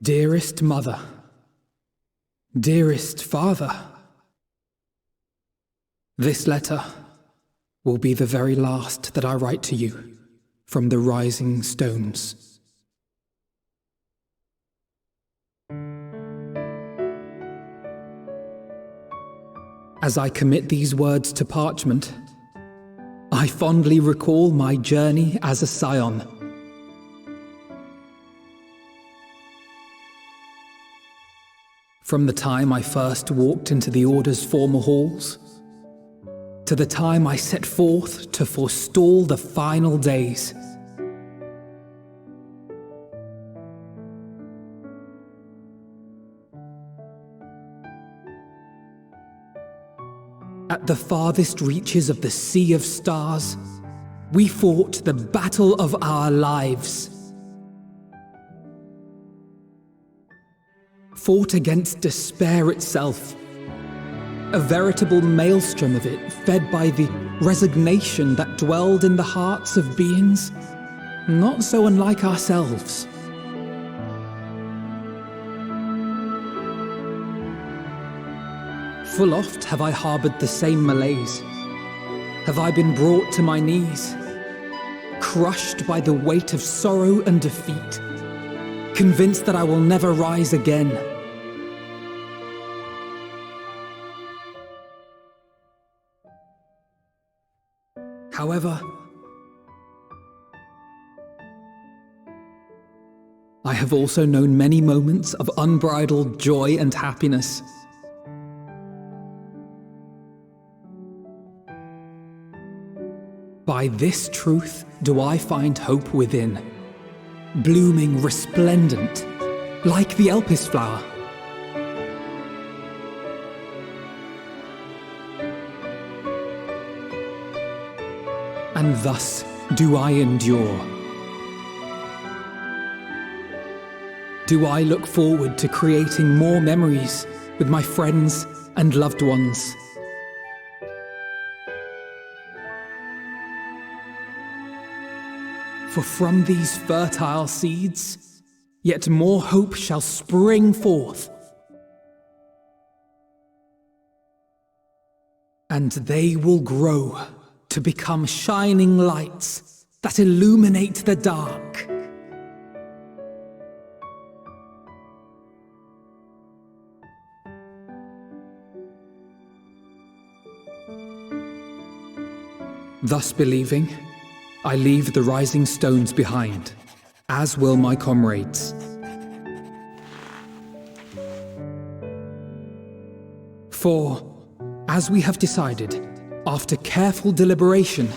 Dearest mother, dearest father, this letter will be the very last that I write to you from the rising stones. As I commit these words to parchment, I fondly recall my journey as a scion. From the time I first walked into the Order's former halls, to the time I set forth to forestall the final days. At the farthest reaches of the sea of stars, We fought the battle of our lives. Fought against despair itself. A veritable maelstrom of it, fed by the resignation that dwelled in the hearts of beings not so unlike ourselves. Full oft have I harboured the same malaise. Have I been brought to my knees, crushed by the weight of sorrow and defeat, convinced that I will never rise again. However, I have also known many moments of unbridled joy and happiness. By this truth do I find hope within, blooming resplendent, like the Elpis flower. And thus do I endure. Do I look forward to creating more memories with my friends and loved ones. For from these fertile seeds, yet more hope shall spring forth. And they will grow to become shining lights that illuminate the dark. Thus believing, I leave the rising stones behind, as will my comrades. For, as we have decided, after careful deliberation,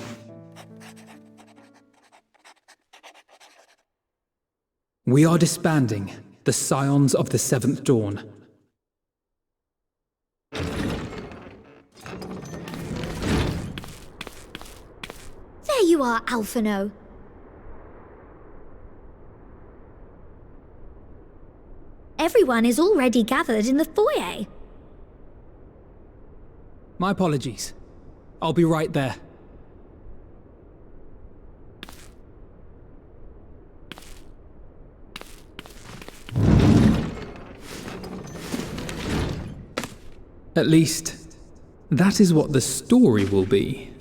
we are disbanding the Scions of the Seventh Dawn. There you are, Alphino. Everyone is already gathered in the foyer. My apologies. I'll be right there. At least, that is what the story will be.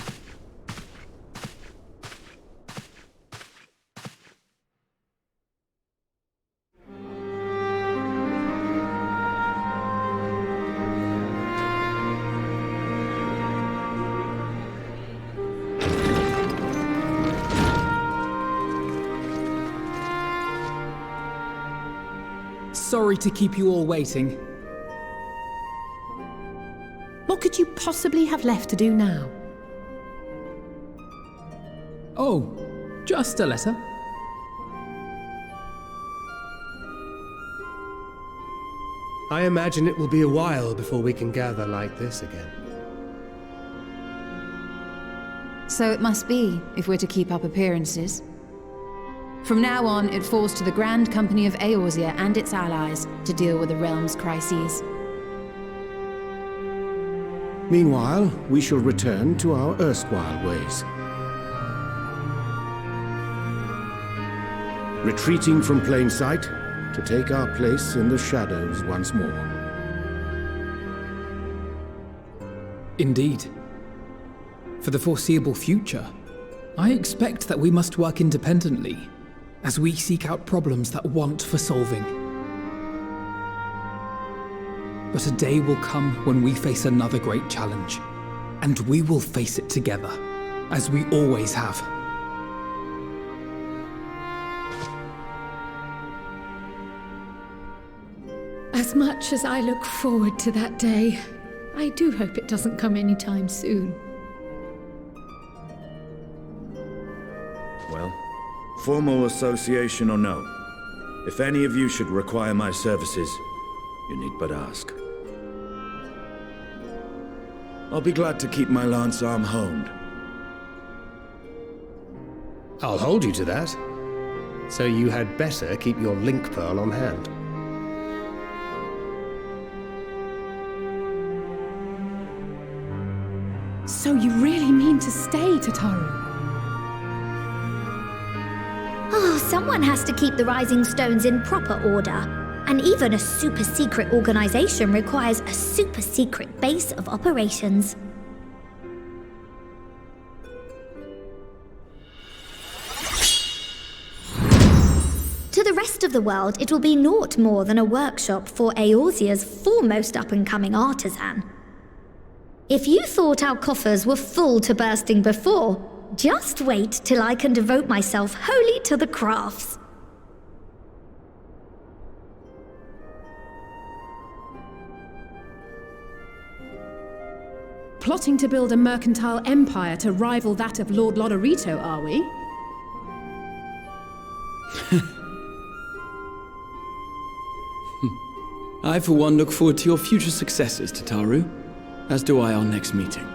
Sorry to keep you all waiting. What could you possibly have left to do now? Oh, just a letter. I imagine it will be a while before we can gather like this again. So it must be, if we're to keep up appearances. From now on, it falls to the Grand Company of Eorzea and its allies to deal with the realm's crises. Meanwhile, we shall return to our erstwhile ways. Retreating from plain sight to take our place in the shadows once more. Indeed. For the foreseeable future, I expect that we must work independently as we seek out problems that want for solving. But a day will come when we face another great challenge, and we will face it together, as we always have. As much as I look forward to that day, I do hope it doesn't come anytime soon. Well, formal association or no, if any of you should require my services, you need but ask. I'll be glad to keep my lance arm honed. I'll hold you to that. So you had better keep your link pearl on hand. So you really mean to stay, Tataru? Oh, someone has to keep the Rising Stones in proper order. And even a super-secret organization requires a super-secret base of operations. To the rest of the world, it will be naught more than a workshop for Eorzea's foremost up-and-coming artisan. If you thought our coffers were full to bursting before, just wait till I can devote myself wholly to the crafts. Plotting to build a mercantile empire to rival that of Lord Lodorito, are we? I, for one, look forward to your future successes, Tataru. As do I our next meeting.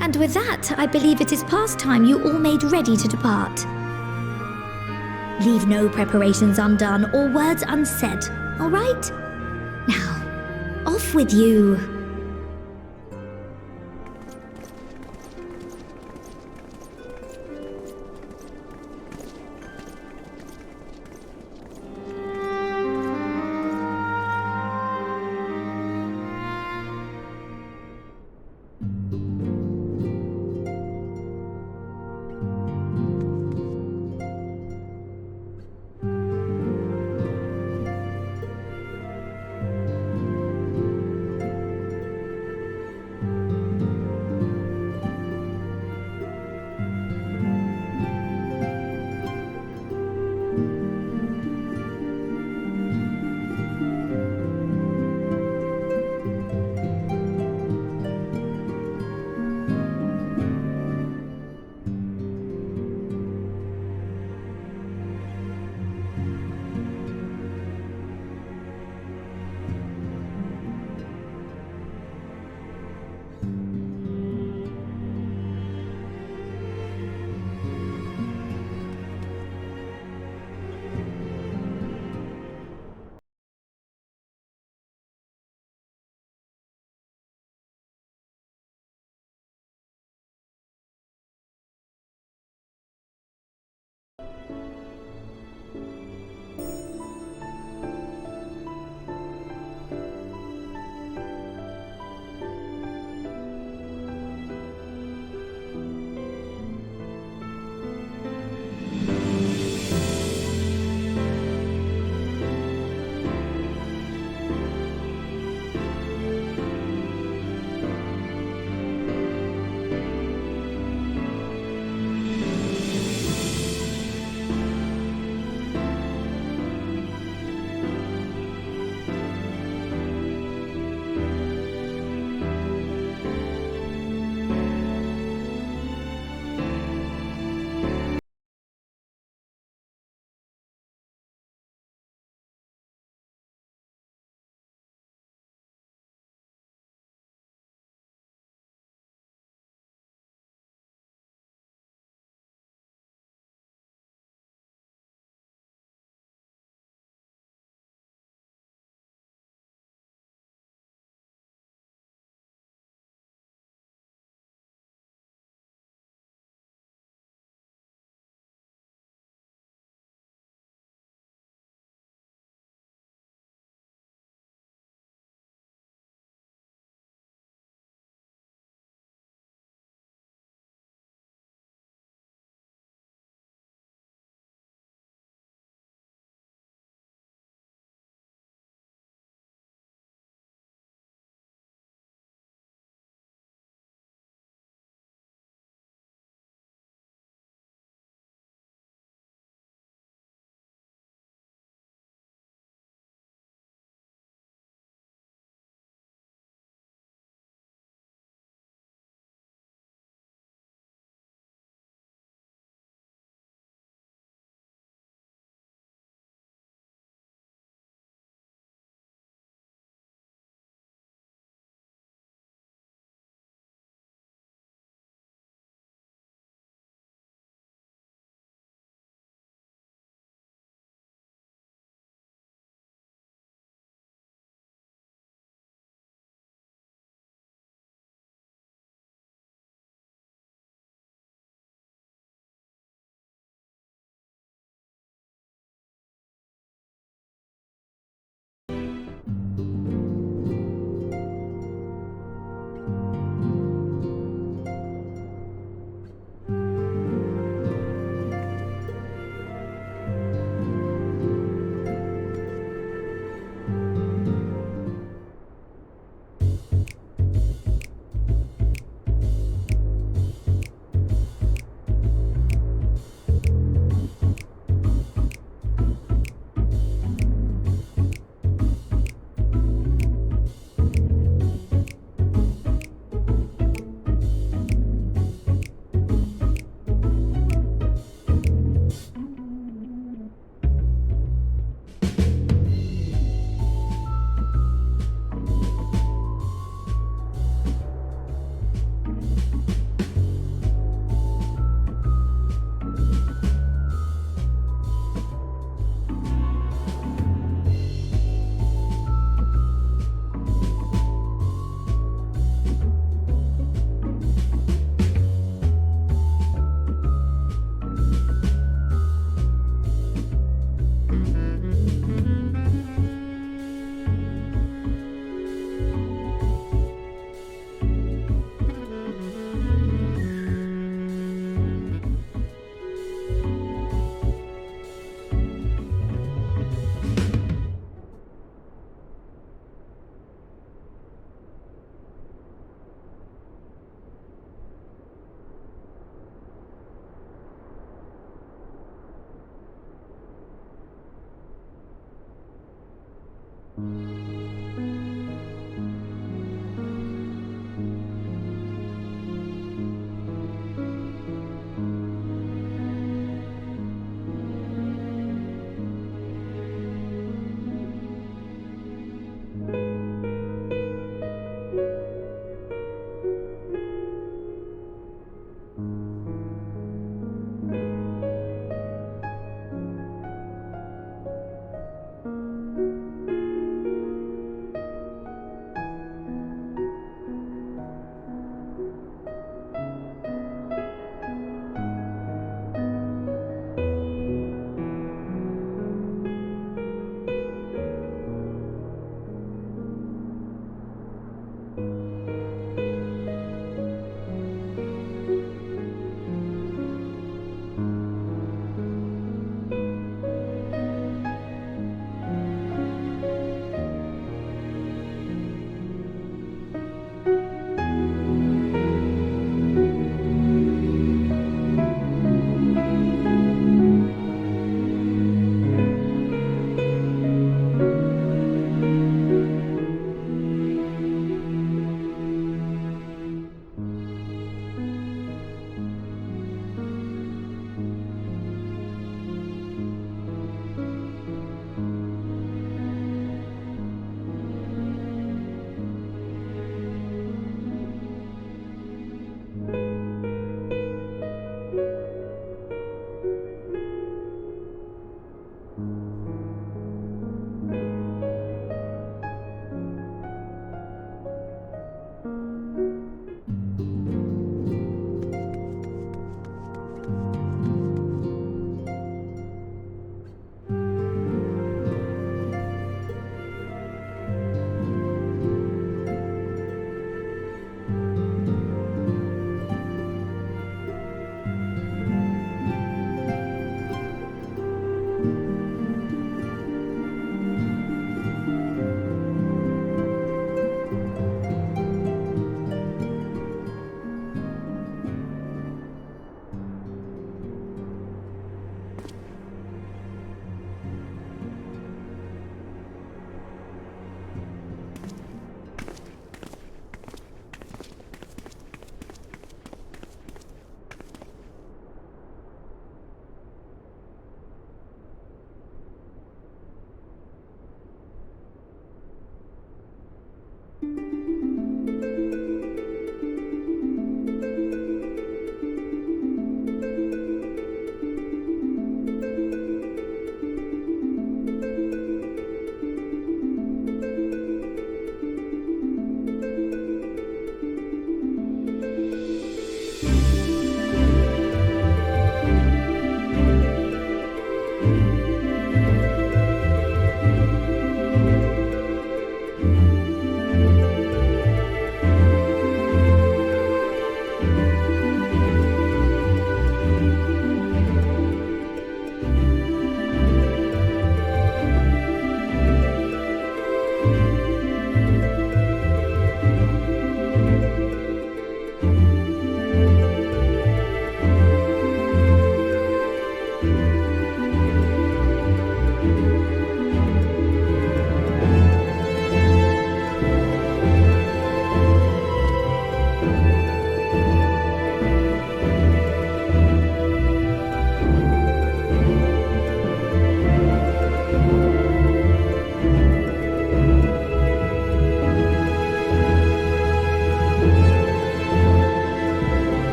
And with that, I believe it is past time you all made ready to depart. Leave no preparations undone or words unsaid, all right? Now, off with you.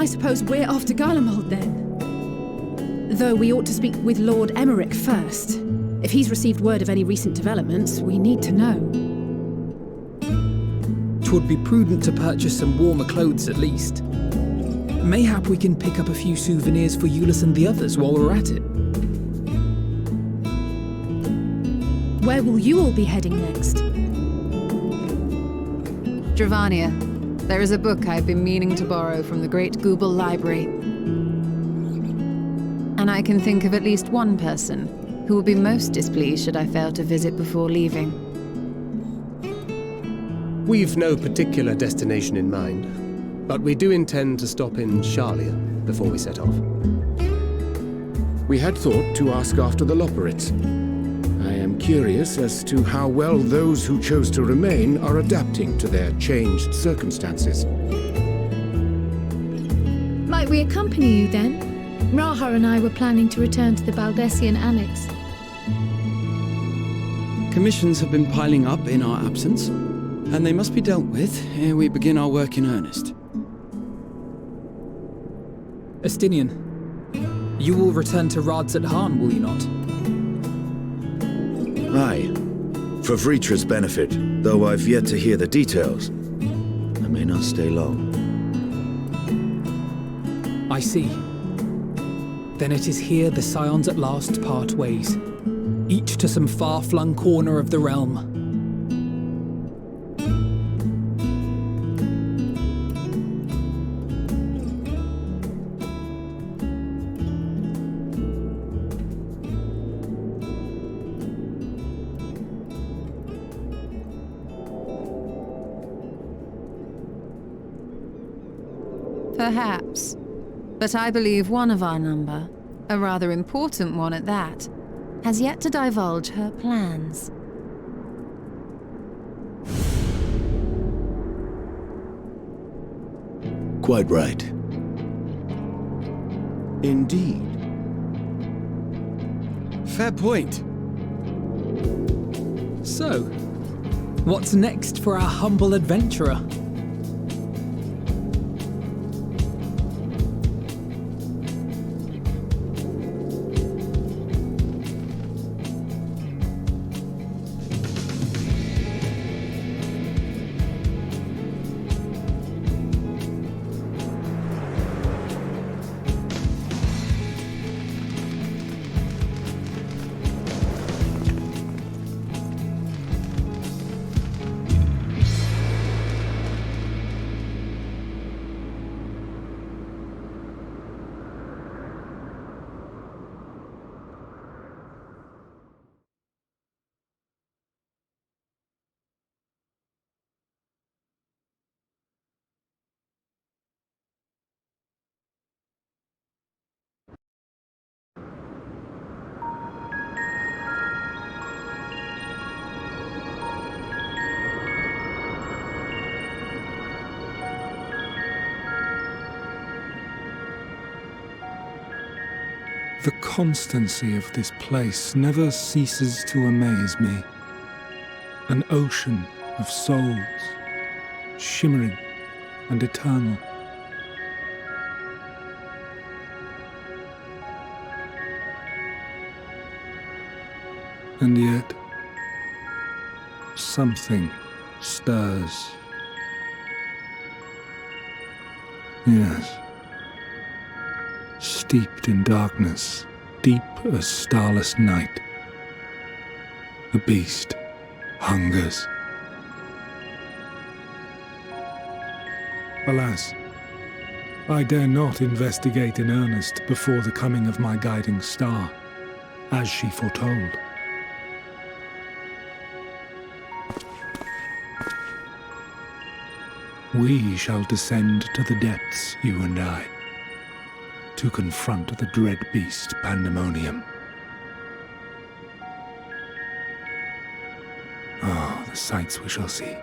I suppose we're off to Garlemald then. Though we ought to speak with Lord Emmerich first. If he's received word of any recent developments, we need to know. 'Twould be prudent to purchase some warmer clothes at least. Mayhap we can pick up a few souvenirs for Euless and the others while we're at it. Where will you all be heading next? Dravania. There is a book I've been meaning to borrow from the Great Google Library. And I can think of at least one person who will be most displeased should I fail to visit before leaving. We've no particular destination in mind, but we do intend to stop in Charlia before we set off. We had thought to ask after the Loporrits. I am curious as to how well those who chose to remain are adapting to their changed circumstances. Might we accompany you then? Raha and I were planning to return to the Baldessian Annex. Commissions have been piling up in our absence, and they must be dealt with ere we begin our work in earnest. Estinian, you will return to Rads at Han, will you not? Aye. For Vritra's benefit, though I've yet to hear the details. I may not stay long. I see. Then it is here the Scions at last part ways, each to some far-flung corner of the realm. Perhaps. But I believe one of our number, a rather important one at that, has yet to divulge her plans. Quite right. Indeed. Fair point. So, what's next for our humble adventurer? The constancy of this place never ceases to amaze me. An ocean of souls, shimmering and eternal. And yet, something stirs. Yes. Steeped in darkness, deep as starless night, the beast hungers. Alas, I dare not investigate in earnest before the coming of my guiding star, as she foretold. We shall descend to the depths, you and I, to confront the dread beast Pandemonium. Oh, the sights we shall see.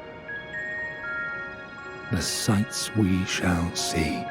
The sights we shall see.